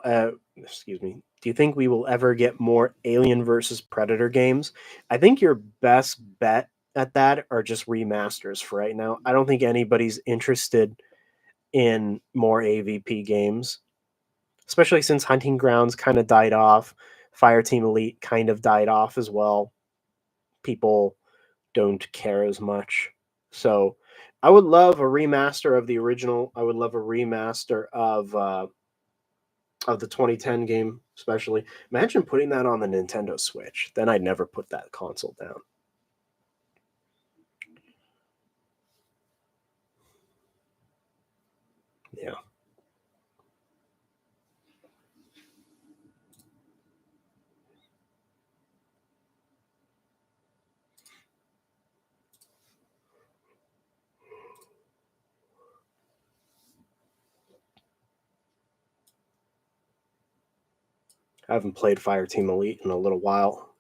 excuse me. Do you think we will ever get more Alien versus Predator games? I think your best bet at that are just remasters for right now. I don't think anybody's interested in more AVP games, especially since Hunting Grounds kind of died off. Fireteam Elite kind of died off as well. People don't care as much. So I would love a remaster of the original. I would love a remaster of the 2010 game, especially. Imagine putting that on the Nintendo Switch. Then I'd never put that console down. Yeah. I haven't played Fireteam Elite in a little while.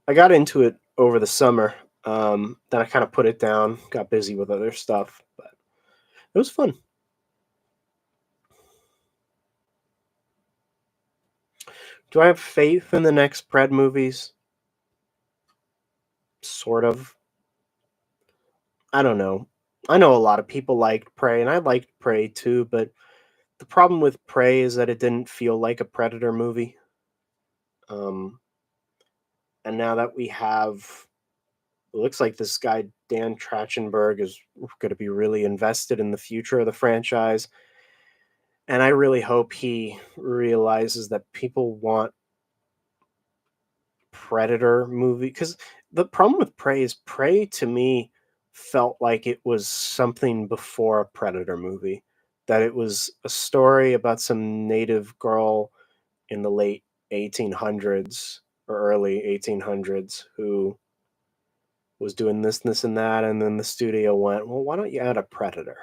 I got into it over the summer. Then I kind of put it down, got busy with other stuff, but it was fun. Do I have faith in the next Pred movies? Sort of. I don't know. I know a lot of people liked Prey, and I liked Prey too, but the problem with Prey is that it didn't feel like a Predator movie. Um, and now that we have, it looks like this guy Dan Trachtenberg is going to be really invested in the future of the franchise, and I really hope he realizes that people want Predator movie, because the problem with Prey is Prey to me felt like it was something before a Predator movie. That it was a story about some native girl in the late 1800s or early 1800s who was doing this, and that, and then the studio went, well, why don't you add a Predator?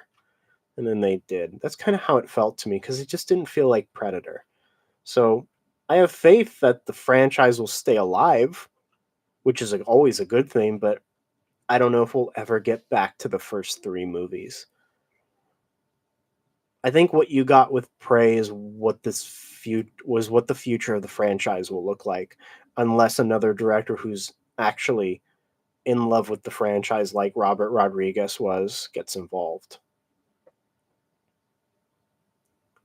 And then they did. That's kind of how it felt to me because it just didn't feel like Predator. So I have faith that the franchise will stay alive, which is always a good thing, but I don't know if we'll ever get back to the first three movies. I think what you got with Prey is what was what the future of the franchise will look like, unless another director who's actually in love with the franchise, like Robert Rodriguez was, gets involved.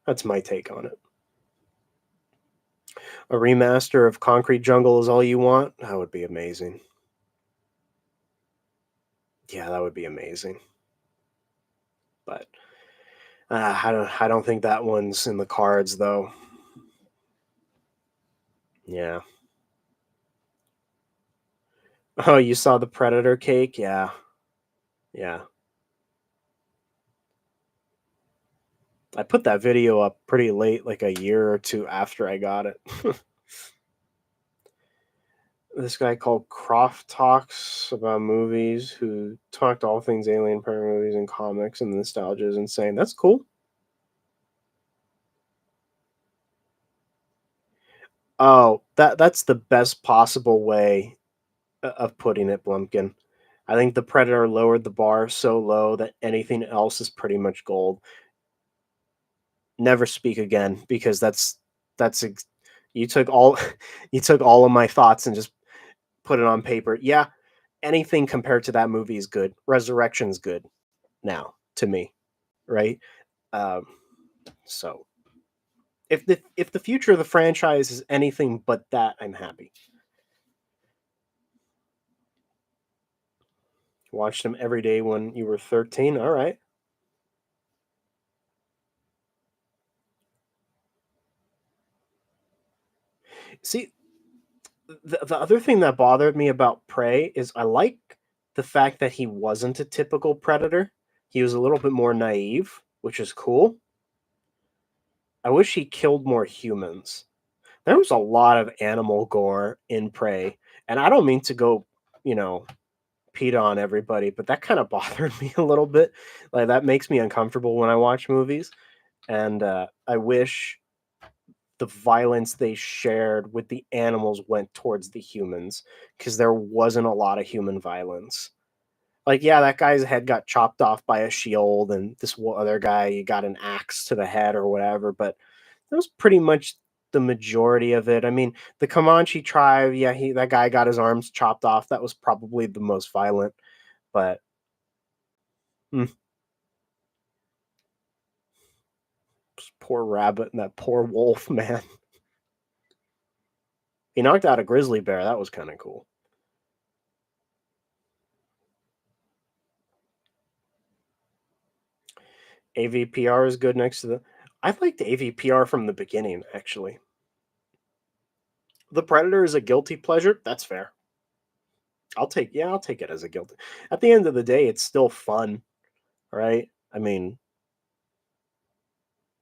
That's my take on it. A remaster of Concrete Jungle is all you want? That would be amazing. Yeah, that would be amazing. But I don't think that one's in the cards though. Yeah. Oh, you saw the Predator cake? Yeah. Yeah. I put that video up pretty late, like a year or two after I got it. This guy called Croft talks about movies, who talked all things alien pirate movies and comics, and the nostalgia is insane. That's cool. Oh, that's the best possible way of putting it, Blumpkin. I think the Predator lowered the bar so low that anything else is pretty much gold. Never speak again, because that's you took all you took all of my thoughts and just put it on paper. Yeah, anything compared to that movie is good. Resurrection's good now to me, right? Um, so if the future of the franchise is anything but that, I'm happy. Watched them every day when you were 13. All right. See, the other thing that bothered me about Prey is I like the fact that he wasn't a typical predator. He was a little bit more naive, which is cool. I wish he killed more humans. There was a lot of animal gore in Prey, and I don't mean to go, you know, Pete on everybody, but that kind of bothered me a little bit. Like that makes me uncomfortable when I watch movies, and I wish the violence they shared with the animals went towards the humans, because there wasn't a lot of human violence. Like, yeah, that guy's head got chopped off by a shield, and this other guy got an axe to the head or whatever, but that was pretty much the majority of it. I mean, the Comanche tribe, yeah, that guy got his arms chopped off. That was probably the most violent, but mm, poor rabbit and that poor wolf, man. He knocked out a grizzly bear. That was kind of cool. AVPR is good next to the. I liked AVPR from the beginning, actually. The Predator is a guilty pleasure. That's fair. I'll take it as a guilty. At the end of the day, it's still fun, right? I mean,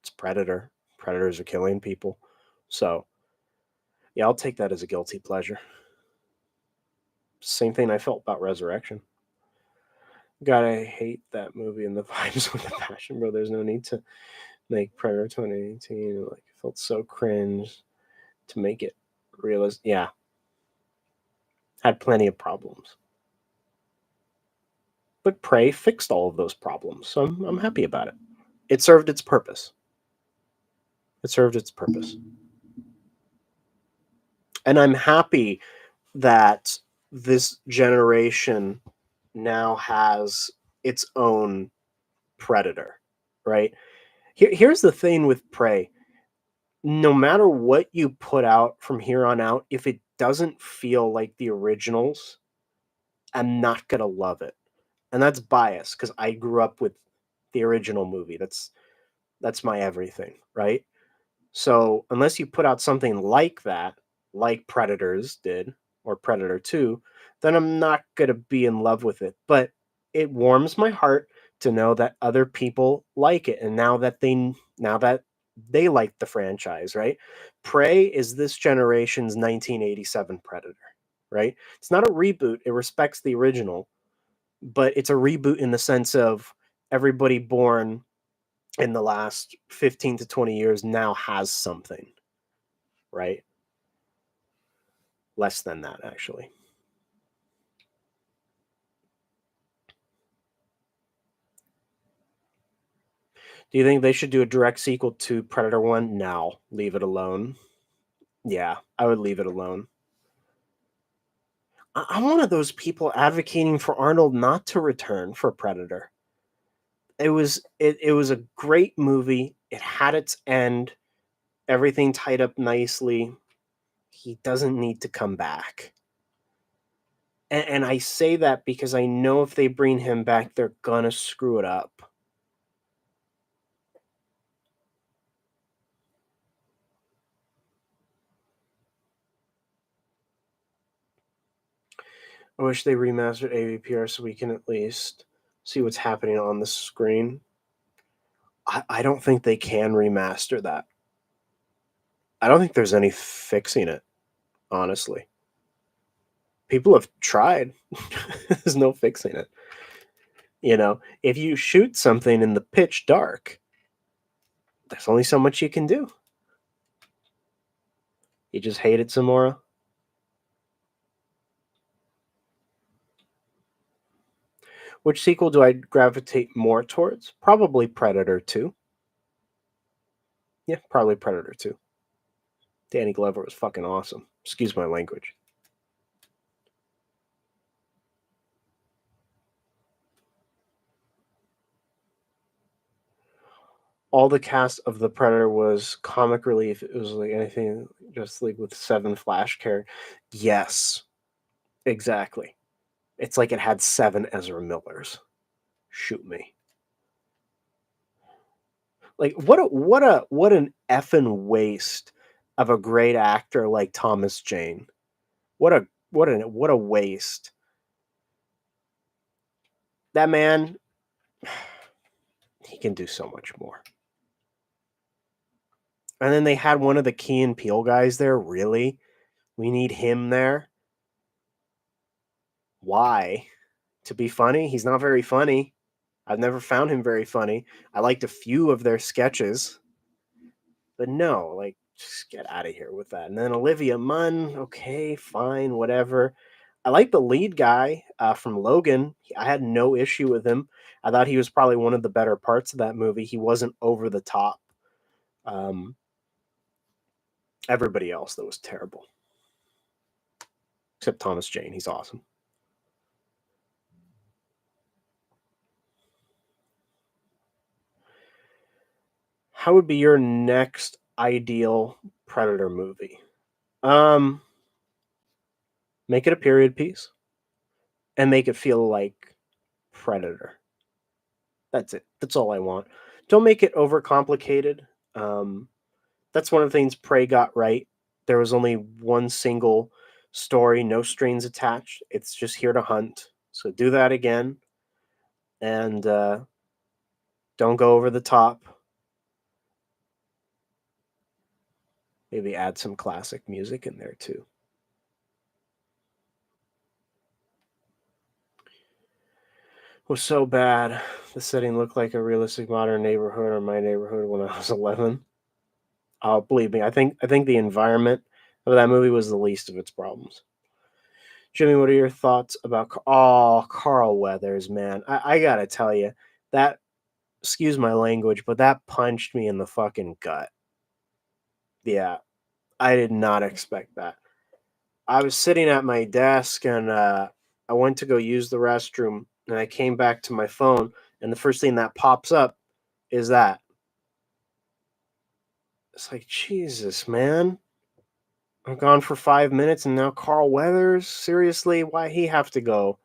it's Predator. Predators are killing people. So, yeah, I'll take that as a guilty pleasure. Same thing I felt about Resurrection. God, I hate that movie and the vibes with the passion, bro. There's no need to make Predator 2018. Like, it felt so cringe to make it realistic. Yeah, had plenty of problems. But Prey fixed all of those problems, so I'm happy about it. It served its purpose. It served its purpose. And I'm happy that this generation now has its own predator, right? Here's the thing with Prey. No matter what you put out from here on out, if it doesn't feel like the originals, I'm not gonna love it. And that's bias because I grew up with the original movie. That's my everything, right? So unless you put out something like that, like Predators did, or Predator 2, then I'm not gonna be in love with it. But it warms my heart to know that other people like it, and now that they like the franchise, right? Prey is this generation's 1987 Predator, right? It's not a reboot, it respects the original, but it's a reboot in the sense of everybody born in the last 15 to 20 years now has something, right? Less than that, actually. Do you think they should do a direct sequel to Predator 1? No, leave it alone. Yeah, I would leave it alone. I'm one of those people advocating for Arnold not to return for Predator. It was a great movie. It had its end. Everything tied up nicely. He doesn't need to come back. And I say that because I know if they bring him back, they're gonna screw it up. I wish they remastered AVPR so we can at least see what's happening on the screen. I don't think they can remaster that. I don't think there's any fixing it, honestly. People have tried. There's no fixing it. If you shoot something in the pitch dark, there's only so much you can do. You just hate it, Zamora? Which sequel do I gravitate more towards? Probably Predator 2. Yeah, probably Predator 2. Danny Glover was fucking awesome. Excuse my language. All the cast of the Predator was comic relief. It was like anything just like with 7 Flash characters. Yes, exactly. It's like it had 7 Ezra Millers. Shoot me. Like what an effing waste of a great actor like Thomas Jane. What a waste. That man, he can do so much more. And then they had one of the Key and Peele guys there. Really? We need him there? Why? To be funny? He's not very funny. I've never found him very funny. I liked a few of their sketches. But no, like, just get out of here with that. And then Olivia Munn, okay, fine, whatever. I like the lead guy from Logan. I had no issue with him. I thought he was probably one of the better parts of that movie. He wasn't over the top. Um, Everybody else, that was terrible. Except Thomas Jane. He's awesome. How would be your next ideal Predator movie? Um, Make it a period piece and make it feel like Predator. That's it. That's all I want. Don't make it overcomplicated. Um, that's one of the things Prey got right. There was only one single story, no strings attached. It's just here to hunt. So do that again, and don't go over the top. Maybe add some classic music in there too. Was so bad. The setting looked like a realistic modern neighborhood or my neighborhood when I was 11. Oh, believe me, I think the environment of that movie was the least of its problems. Jimmy, what are your thoughts about Carl Weathers, man? I gotta tell you, that excuse my language, but that punched me in the fucking gut. Yeah, I did not expect that. I was sitting at my desk and I went to go use the restroom And I came back to my phone, and the first thing that pops up is that. It's like, Jesus, man. I'm gone for 5 minutes, and now Carl Weathers? Seriously? Why he have to go?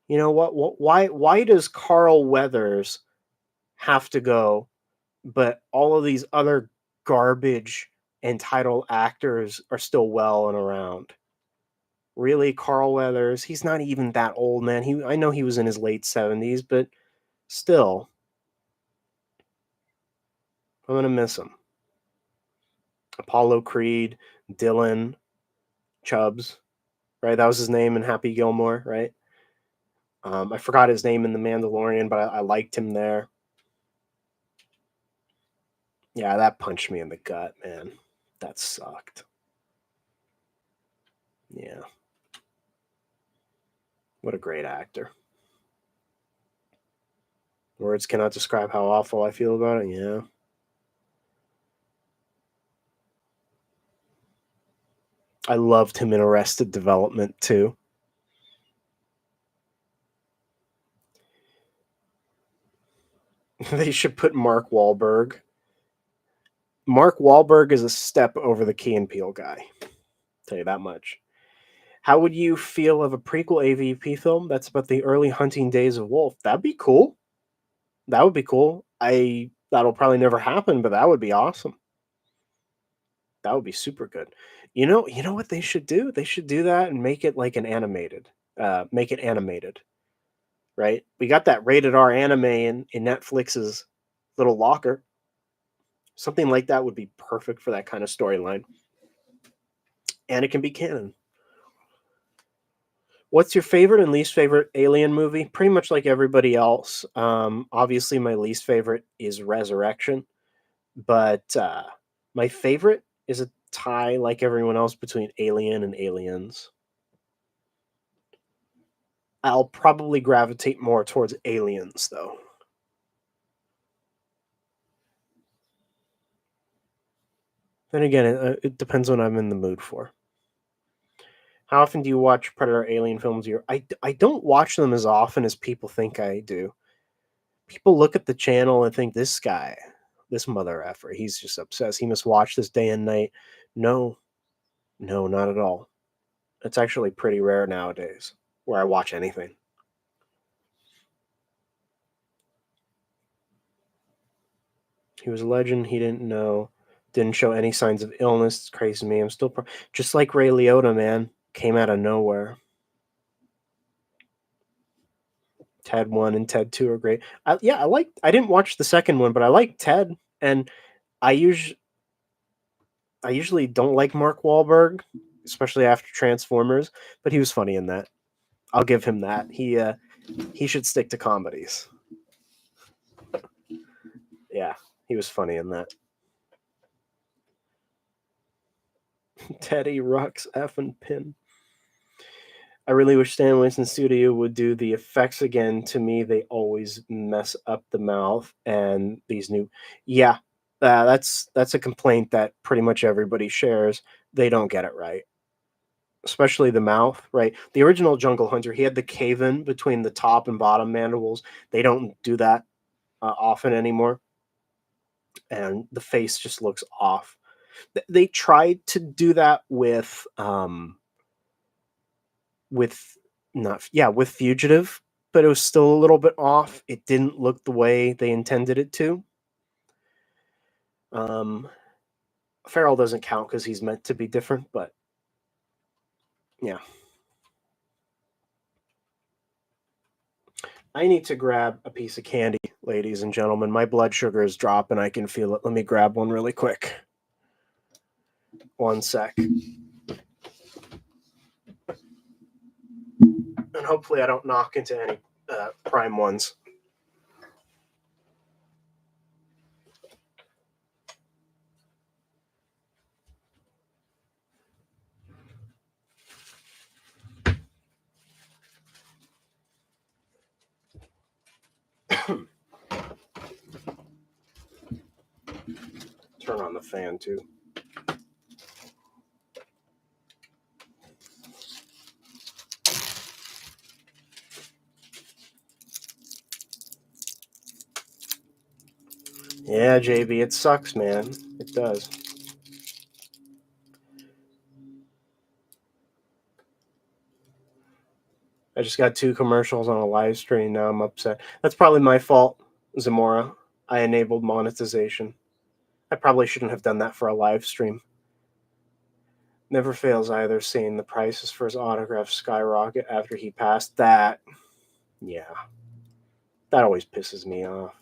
You know what? Why does Carl Weathers have to go, but all of these other garbage entitled actors are still well and around? Really, Carl Weathers? He's not even that old, man. I know he was in his late 70s, but still, I'm gonna miss him. Apollo Creed, Dylan, Chubbs, right? That was his name in Happy Gilmore, right? I forgot his name in The Mandalorian, but I liked him there. Yeah, that punched me in the gut, man. That sucked. Yeah. What a great actor. Words cannot describe how awful I feel about it. Yeah. I loved him in Arrested Development, too. They should put Mark Wahlberg. Mark Wahlberg is a step over the Key and Peele guy. Tell you that much. How would you feel of a prequel AVP film that's about the early hunting days of Wolf? That'd be cool. That would be cool. That'll probably never happen, but that would be awesome. That would be super good. You know what they should do? They should do that and make it like an animated. Make it animated, right? We got that rated R anime in Netflix's little locker. Something like that would be perfect for that kind of storyline. And it can be canon. What's your favorite and least favorite Alien movie? Pretty much like everybody else. Obviously, my least favorite is Resurrection, but my favorite is a tie, like everyone else, between Alien and Aliens. I'll probably gravitate more towards Aliens, though. Then again, it depends what I'm in the mood for. How often do you watch Predator Alien films a year? I don't watch them as often as people think I do. People look at the channel and think this guy, this mother effer, he's just obsessed. He must watch this day and night. No, no, not at all. It's actually pretty rare nowadays where I watch anything. He was a legend. He didn't know, didn't show any signs of illness. It's crazy to me. I'm still just like Ray Liotta, man. Came out of nowhere. Ted 1 and Ted 2 are great. I didn't watch the second one, but I like Ted, and I usually don't like Mark Wahlberg, especially after Transformers, but he was funny in that. I'll give him that. He should stick to comedies. Yeah, he was funny in that. Teddy Rux effing pin. I really wish Stan Winston's studio would do the effects again. To me, they always mess up the mouth, and these new, yeah, that's a complaint that pretty much everybody shares. They don't get it right, especially the mouth. Right, the original Jungle Hunter, he had the cave in between the top and bottom mandibles. They don't do that often anymore, and the face just looks off. They tried to do that with not yeah with Fugitive, but it was still a little bit off. It didn't look the way they intended it to. um Farrell doesn't count because he's meant to be different, but yeah. I need to grab a piece of candy, ladies and gentlemen. My blood sugar is dropping. I can feel it. Let me grab one really quick. One sec. And hopefully I don't knock into any prime ones. Turn on the fan too. Yeah, JB, it sucks, man. It does. I just got 2 commercials on a live stream. Now I'm upset. That's probably my fault, Zamora. I enabled monetization. I probably shouldn't have done that for a live stream. Never fails either, seeing the prices for his autograph skyrocket after he passed. That, yeah, that always pisses me off.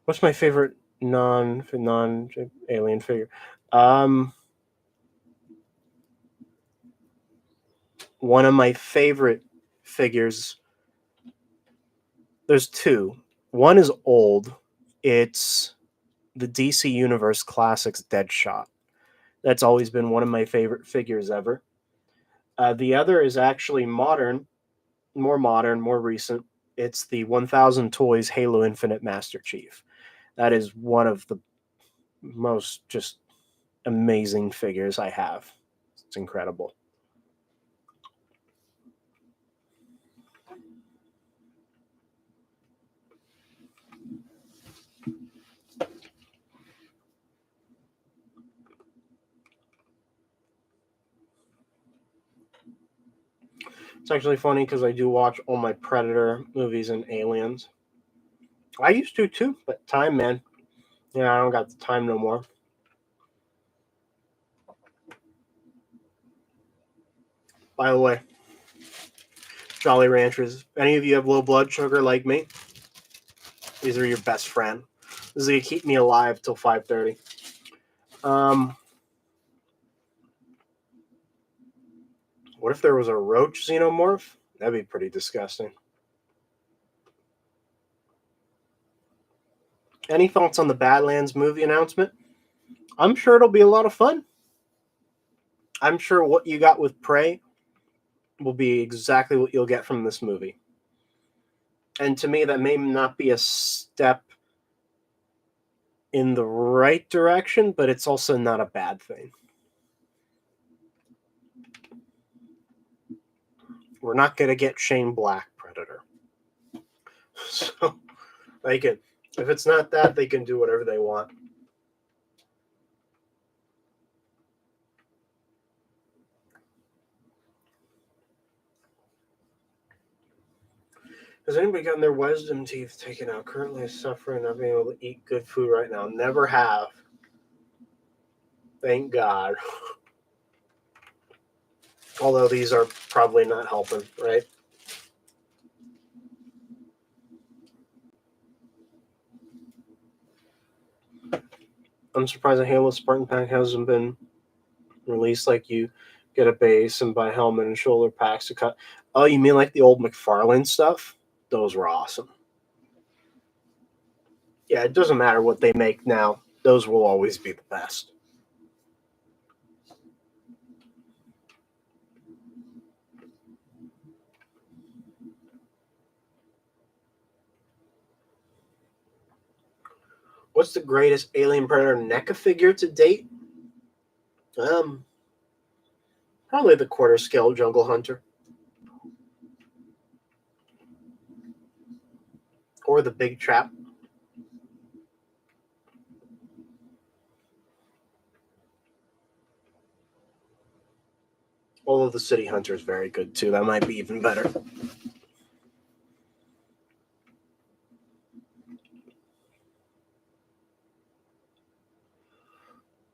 What's my favorite non alien figure? One of my favorite figures. There's 2. One is old. It's the DC Universe Classics Deadshot. That's always been one of my favorite figures ever. The other is actually modern, more recent. It's the 1000 Toys Halo Infinite Master Chief. That is one of the most just amazing figures I have. It's incredible. It's actually funny because I do watch all my Predator movies and Aliens. I used to too, but time, man. Yeah, I don't got the time no more. By the way, Jolly Ranchers, if any of you have low blood sugar like me, these are your best friend. This is gonna keep me alive till 5:30. What if there was a roach xenomorph? That'd be pretty disgusting. Any thoughts on the Badlands movie announcement? I'm sure it'll be a lot of fun. I'm sure what you got with Prey will be exactly what you'll get from this movie. And to me, that may not be a step in the right direction, but it's also not a bad thing. We're not going to get Shane Black Predator. So they can, if it's not that, they can do whatever they want. Has anybody gotten their wisdom teeth taken out? Currently suffering, not being able to eat good food right now. Never have. Thank God. Although these are probably not helping, right? I'm surprised a Halo Spartan pack hasn't been released. Like you get a base and buy helmet and shoulder packs to cut. Oh, you mean like the old McFarlane stuff? Those were awesome. Yeah, it doesn't matter what they make now. Those will always be the best. What's the greatest Alien Predator NECA figure to date? Probably the quarter scale Jungle Hunter. Or the Big Trap. Although the City Hunter is very good too. That might be even better.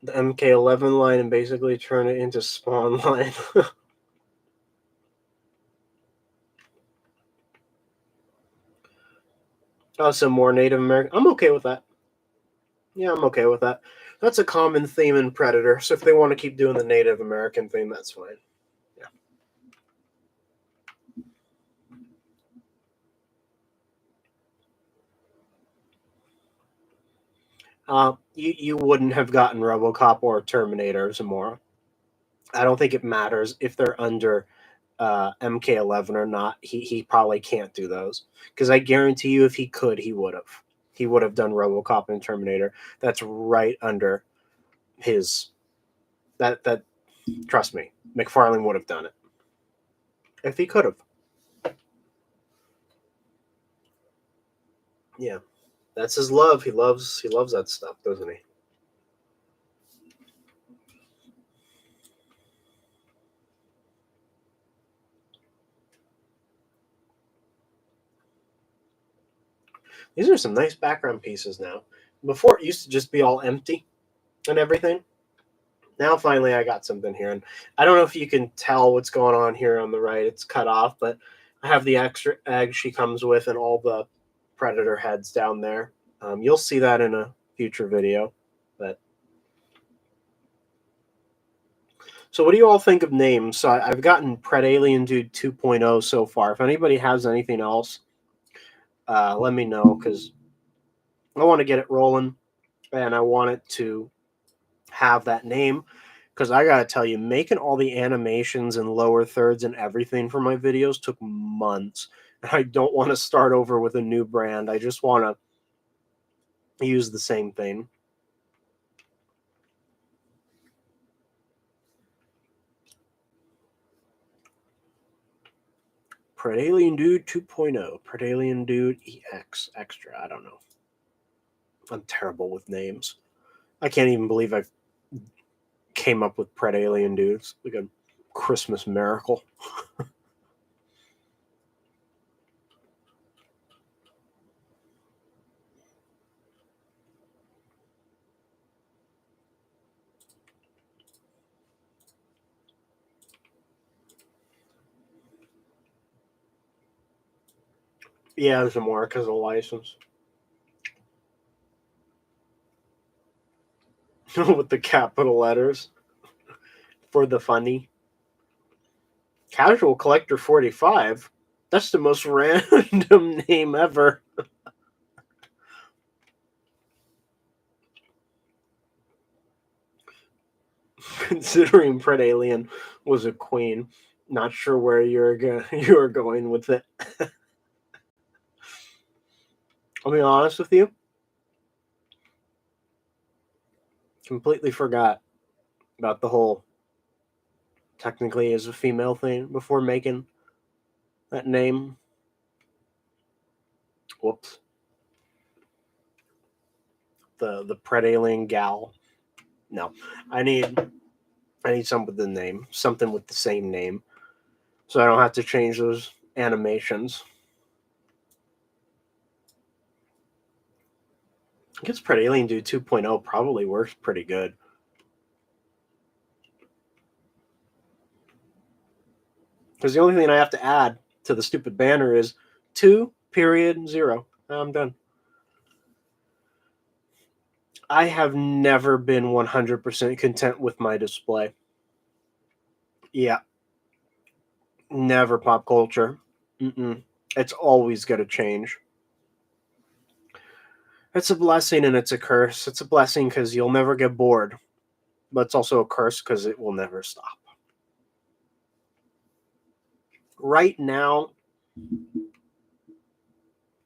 The MK11 line and basically turn it into Spawn line. Oh, some more Native American. I'm okay with that. Yeah, I'm okay with that. That's a common theme in Predator. So if they want to keep doing the Native American theme, that's fine. You wouldn't have gotten RoboCop or Terminator, Zamora. I don't think it matters if they're under MK11 or not. He probably can't do those because I guarantee you, if he could, he would have. He would have done RoboCop and Terminator. That's right under his. That trust me, McFarlane would have done it if he could have. Yeah, that's his love. He loves that stuff, doesn't he? These are some nice background pieces now. Before it used to just be all empty and everything. Now finally I got something here, and I don't know if you can tell what's going on here on the right. It's cut off, but I have the extra egg she comes with and all the predator heads down there. You'll see that in a future video. But so, what do you all think of names? So I've gotten Pred Alien Dude 2.0 so far. If anybody has anything else, let me know because I want to get it rolling and I want it to have that name. Because I gotta tell you, making all the animations and lower thirds and everything for my videos took months. And I don't want to start over with a new brand. I just want to use the same thing. Predalien Dude 2.0, Predalien Dude EX Extra. I don't know. I'm terrible with names. I can't even believe I came up with Predalien Dude. It's like a Christmas miracle. Yeah, there's more because of license. With the capital letters for the funny. Casual Collector 45? That's the most random name ever. Considering Pred Alien was a queen. Not sure where you're going with it. I'll be honest with you. Completely forgot about the whole technically as a female thing before making that name. Whoops. The Pred Alien gal. No. I need something with the name. Something with the same name. So I don't have to change those animations. I guess Pred Alien Dude 2.0 probably works pretty good. Because the only thing I have to add to the stupid banner is 2.0. I'm done. I have never been 100% content with my display. Yeah, never pop culture. Mm-mm. It's always got to change. It's a blessing and it's a curse. It's a blessing because you'll never get bored, but it's also a curse because it will never stop. Right now,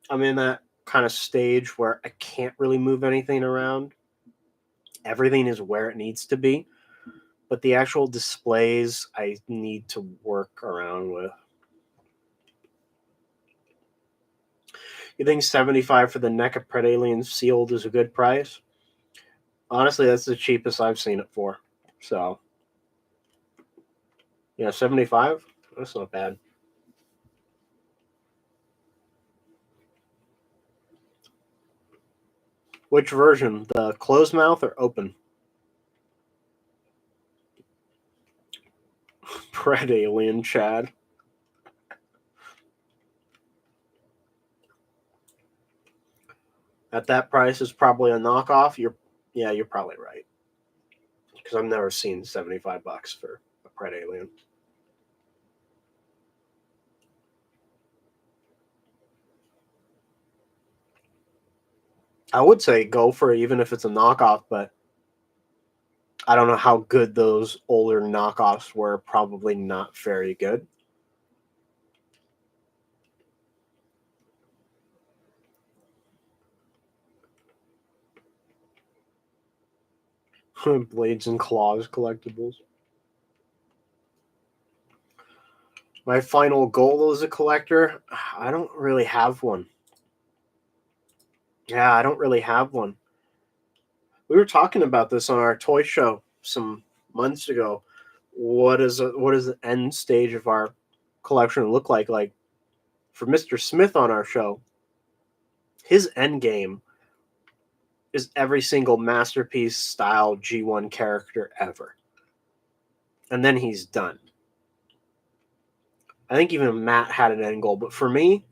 I'm in that kind of stage where I can't really move anything around. Everything is where it needs to be, but the actual displays I need to work around with. You think 75 for the neck of Pred Alien sealed is a good price? Honestly, that's the cheapest I've seen it for. So, yeah, 75? That's not bad. Which version? The closed mouth or open? Pred Alien, Chad. At that price is probably a knockoff. You're probably right. Because I've never seen $75 for a Pred Alien. I would say go for it even if it's a knockoff, but I don't know how good those older knockoffs were. Probably not very good. Blades and Claws collectibles. My final goal as a collector, I don't really have one. Yeah, I don't really have one. We were talking about this on our toy show some months ago. What does the end stage of our collection look like? Like for Mr. Smith on our show, his end game is every single masterpiece style G1 character ever. And then he's done. I think even Matt had an end goal, but for me,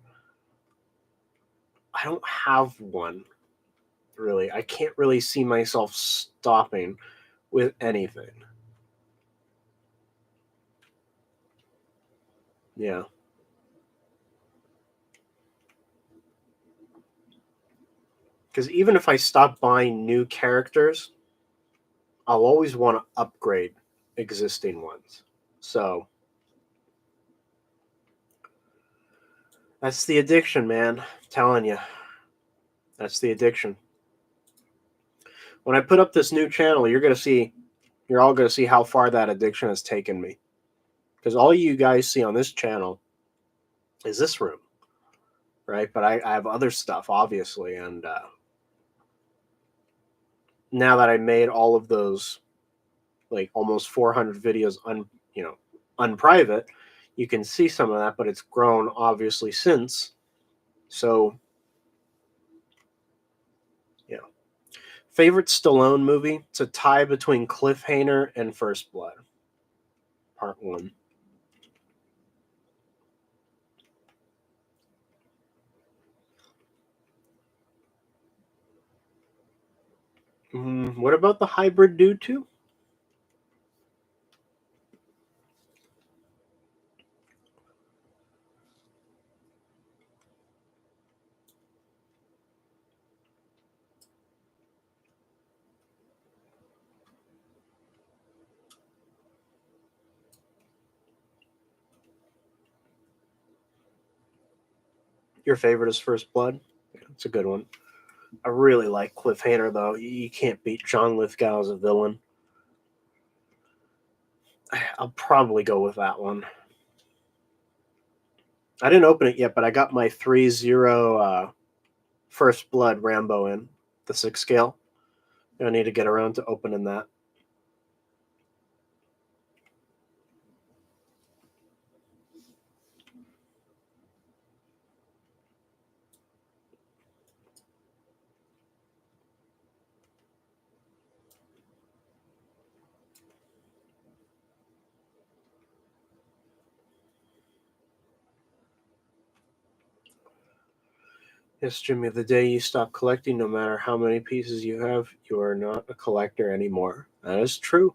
I don't have one really. I can't really see myself stopping with anything. Yeah. Because even if I stop buying new characters, I'll always want to upgrade existing ones. So that's the addiction, man. I'm telling you, that's the addiction. When I put up this new channel, you're all gonna see how far that addiction has taken me. Because all you guys see on this channel is this room, right? But I have other stuff, obviously, and now that I made all of those, like almost 400 videos, you know, unprivate, you can see some of that, but it's grown obviously since. So, yeah. Favorite Stallone movie? It's a tie between Cliffhanger and First Blood, Part One. What about the Hybrid Dude too? Your favorite is First Blood? Yeah, it's a good one. I really like Cliffhanger though. You can't beat John Lithgow as a villain. I'll probably go with that one. I didn't open it yet, but I got my 3-0 First Blood Rambo in the 6 scale. I need to get around to opening that. Yes, Jimmy, the day you stop collecting, no matter how many pieces you have, you are not a collector anymore. That is true.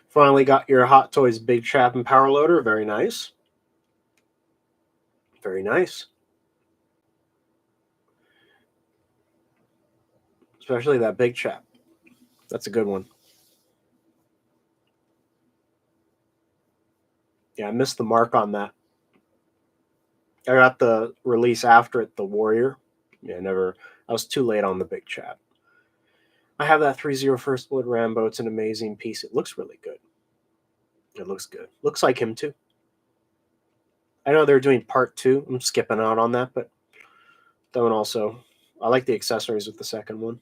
Finally got your Hot Toys Big Chap and Power Loader. Very nice. Very nice. Especially that Big Chap. That's a good one. Yeah, I missed the mark on that. I got the release after it, the Warrior. Yeah, never. I was too late on the Big Chap. I have that 3-0 First Blood Rambo. It's an amazing piece. It looks really good. It looks good. Looks like him too. I know they're doing part 2. I'm skipping out on that, but that one also. I like the accessories with the second one.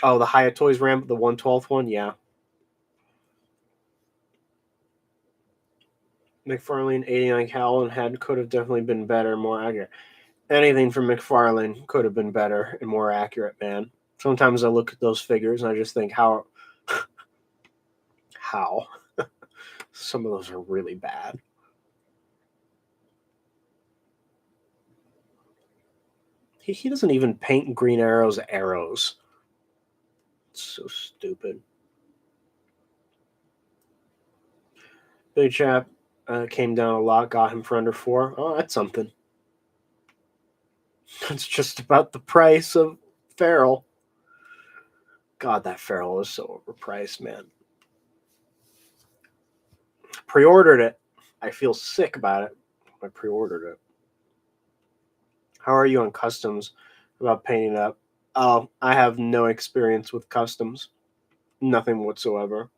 Oh, the Hyatt Toys Rambo, the 1/12 one, yeah. McFarlane 89 Cal and had could have definitely been better, more accurate. Anything from McFarlane could have been better and more accurate, man. Sometimes I look at those figures and I just think how some of those are really bad. He doesn't even paint Green Arrow's arrows. It's so stupid. Big Chap came down a lot, got him for under 4. Oh, that's something. That's just about the price of Feral. God, that Feral is so overpriced, man. Pre-ordered it. I feel sick about it. I pre-ordered it. How are you on customs about painting up? Oh, I have no experience with customs. Nothing whatsoever.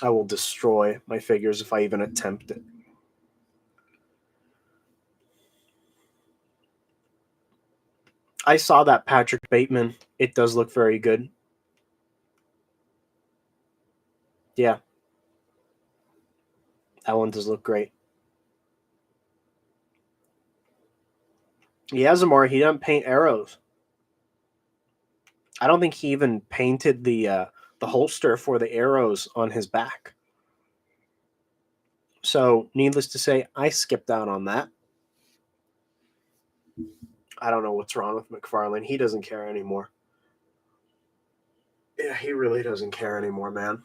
I will destroy my figures if I even attempt it. I saw that Patrick Bateman. It does look very good. Yeah. That one does look great. Yazimar, he doesn't paint arrows. I don't think he even painted the holster for the arrows on his back. So, needless to say, I skipped out on that. I don't know what's wrong with McFarlane. He doesn't care anymore. Yeah, he really doesn't care anymore, man.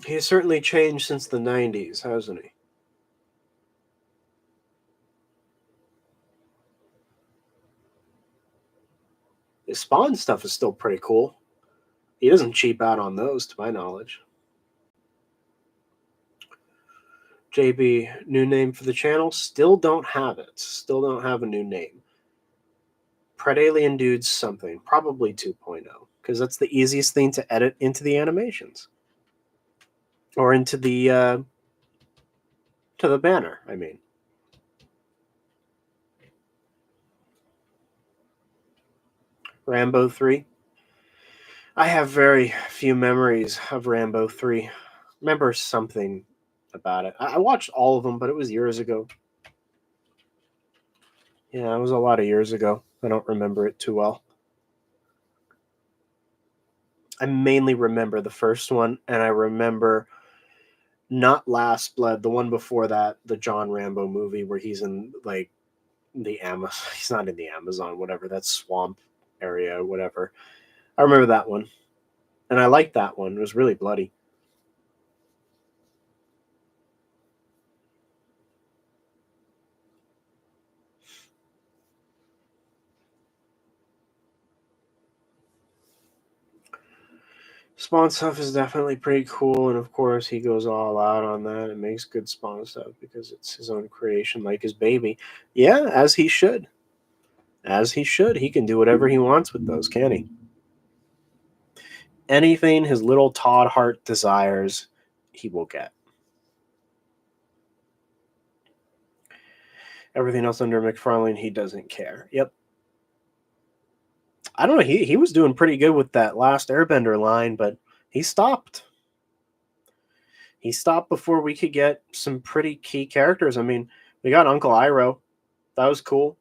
He has certainly changed since the 90s, hasn't he? His Spawn stuff is still pretty cool. He doesn't cheap out on those, to my knowledge. JB, new name for the channel? Still don't have it. Still don't have a new name. Predalien Dudes something. Probably 2.0. Because that's the easiest thing to edit into the animations. Or into the to the banner, I mean. Rambo 3. I have very few memories of Rambo 3. Remember something about it. I watched all of them, but it was years ago. Yeah, it was a lot of years ago. I don't remember it too well. I mainly remember the first one, and I remember not Last Blood, the one before that, the John Rambo movie where he's in like the Amazon. He's not in the Amazon, whatever, that swamp area or whatever. I remember that one, and I liked that one. It was really bloody. Spawn stuff is definitely pretty cool, and of course he goes all out on that and makes good Spawn stuff because it's his own creation, like his baby. Yeah, as he should. As he should. He can do whatever he wants with those, can he? Anything his little Todd heart desires, he will get. Everything else under McFarlane, he doesn't care. Yep. I don't know. He was doing pretty good with that last Airbender line, but he stopped. He stopped before we could get some pretty key characters. I mean, we got Uncle Iroh. That was cool.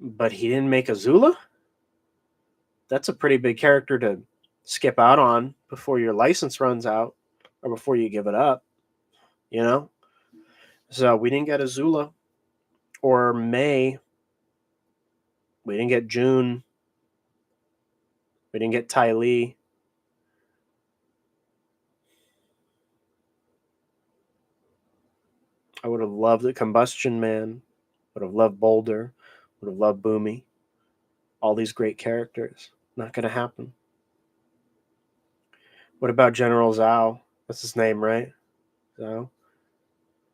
But he didn't make Azula? That's a pretty big character to skip out on before your license runs out or before you give it up, you know? So we didn't get Azula or May. We didn't get June. We didn't get Ty Lee. I would have loved the Combustion Man. Would have loved Boulder. Would have loved Boomy. All these great characters. Not going to happen. What about General Zhao? That's his name, right? Zhao.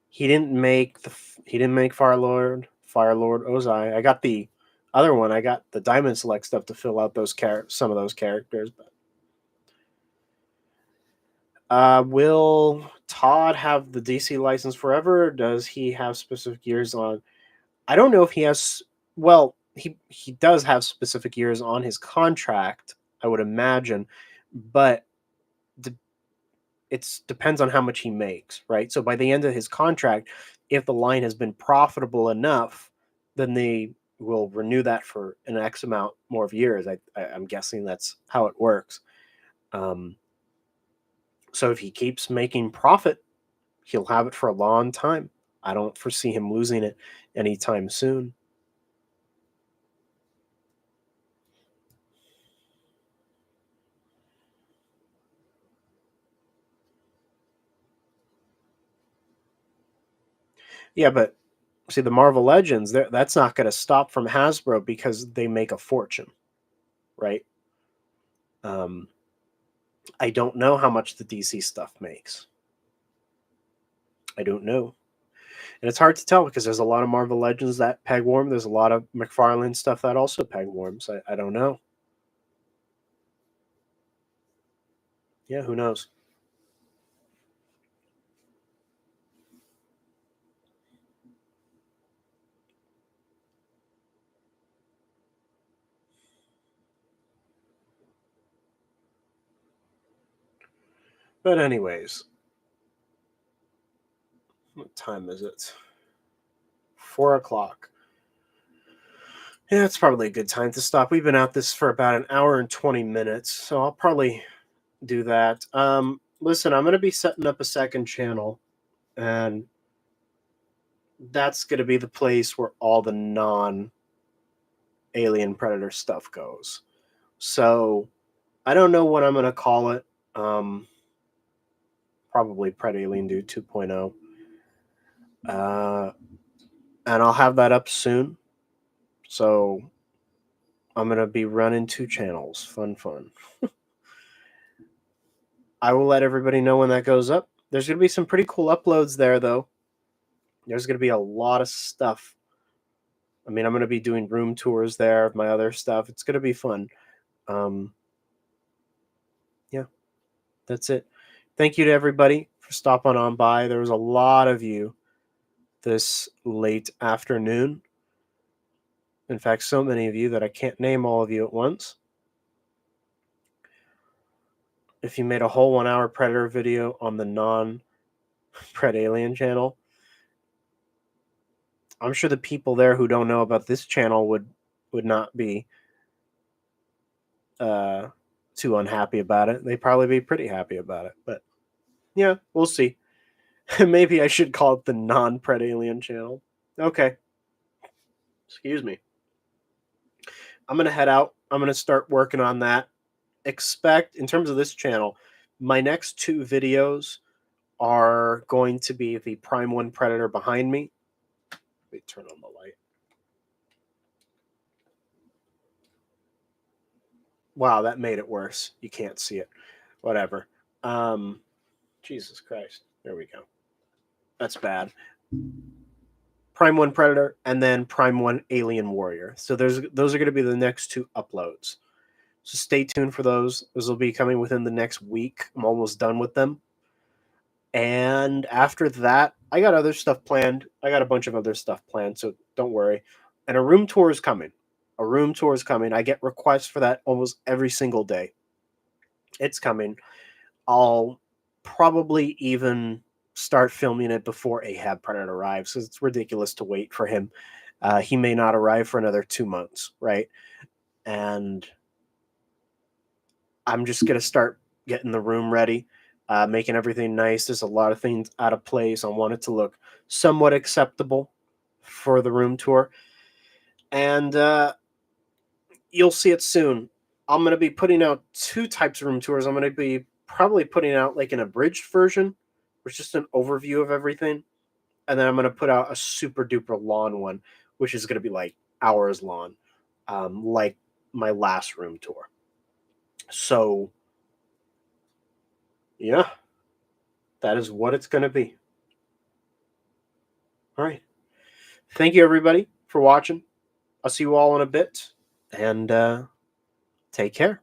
He didn't make Firelord Ozai. I got the other one. I got the Diamond Select stuff to fill out those some of those characters. But will Todd have the DC license forever? Or does he have specific years on? I don't know if he has. Well, he does have specific years on his contract, I would imagine, but it depends on how much he makes, right? So by the end of his contract, if the line has been profitable enough, then they will renew that for an X amount more of years. I'm guessing that's how it works. So if he keeps making profit, he'll have it for a long time. I don't foresee him losing it anytime soon. Yeah, but see, the Marvel Legends, that's not going to stop from Hasbro because they make a fortune, right? I don't know how much the DC stuff makes. I don't know. And it's hard to tell because there's a lot of Marvel Legends that peg warm. There's a lot of McFarlane stuff that also peg warms. I don't know. Yeah, who knows? But anyways, what time is it? 4 o'clock. Yeah, it's probably a good time to stop. We've been at this for about an hour and 20 minutes, so I'll probably do that. Listen, I'm going to be setting up a second channel, and that's going to be the place where all the non Alien Predator stuff goes. So I don't know what I'm going to call it. Probably Pred Alien Dude 2.0. And I'll have that up soon. So I'm going to be running 2 channels. Fun. I will let everybody know when that goes up. There's going to be some pretty cool uploads there, though. There's going to be a lot of stuff. I mean, I'm going to be doing room tours there of my other stuff. It's going to be fun. Yeah, that's it. Thank you to everybody for stopping on by. There was a lot of you this late afternoon. In fact, so many of you that I can't name all of you at once. If you made a whole 1-hour Predator video on the non-Pred Alien channel, I'm sure the people there who don't know about this channel would not be too unhappy about it. They'd probably be pretty happy about it. But yeah, we'll see. Maybe I should call it the non-Pred Alien channel. Okay. Excuse me. I'm going to head out. I'm going to start working on that. Expect, in terms of this channel, my next 2 videos are going to be the Prime 1 Predator behind me. Let me turn on the light. Wow, that made it worse. You can't see it. Whatever. Jesus Christ. There we go. That's bad. Prime 1 Predator and then Prime 1 Alien Warrior. So those are going to be the next 2 uploads. So stay tuned for those. Those will be coming within the next week. I'm almost done with them. And after that, I got other stuff planned. I got a bunch of other stuff planned, so don't worry. And a room tour is coming. A room tour is coming. I get requests for that almost every single day. It's coming. I'll probably even start filming it before Ahab Predator arrives, because it's ridiculous to wait for him. He may not arrive for another 2 months, right? And I'm just going to start getting the room ready, making everything nice. There's a lot of things out of place. I want it to look somewhat acceptable for the room tour. And you'll see it soon. I'm going to be putting out 2 types of room tours. I'm going to be probably putting out like an abridged version, which is just an overview of everything. And then I'm going to put out a super duper long one, which is going to be like hours long, like my last room tour. So, yeah, that is what it's going to be. All right. Thank you, everybody, for watching. I'll see you all in a bit, and take care.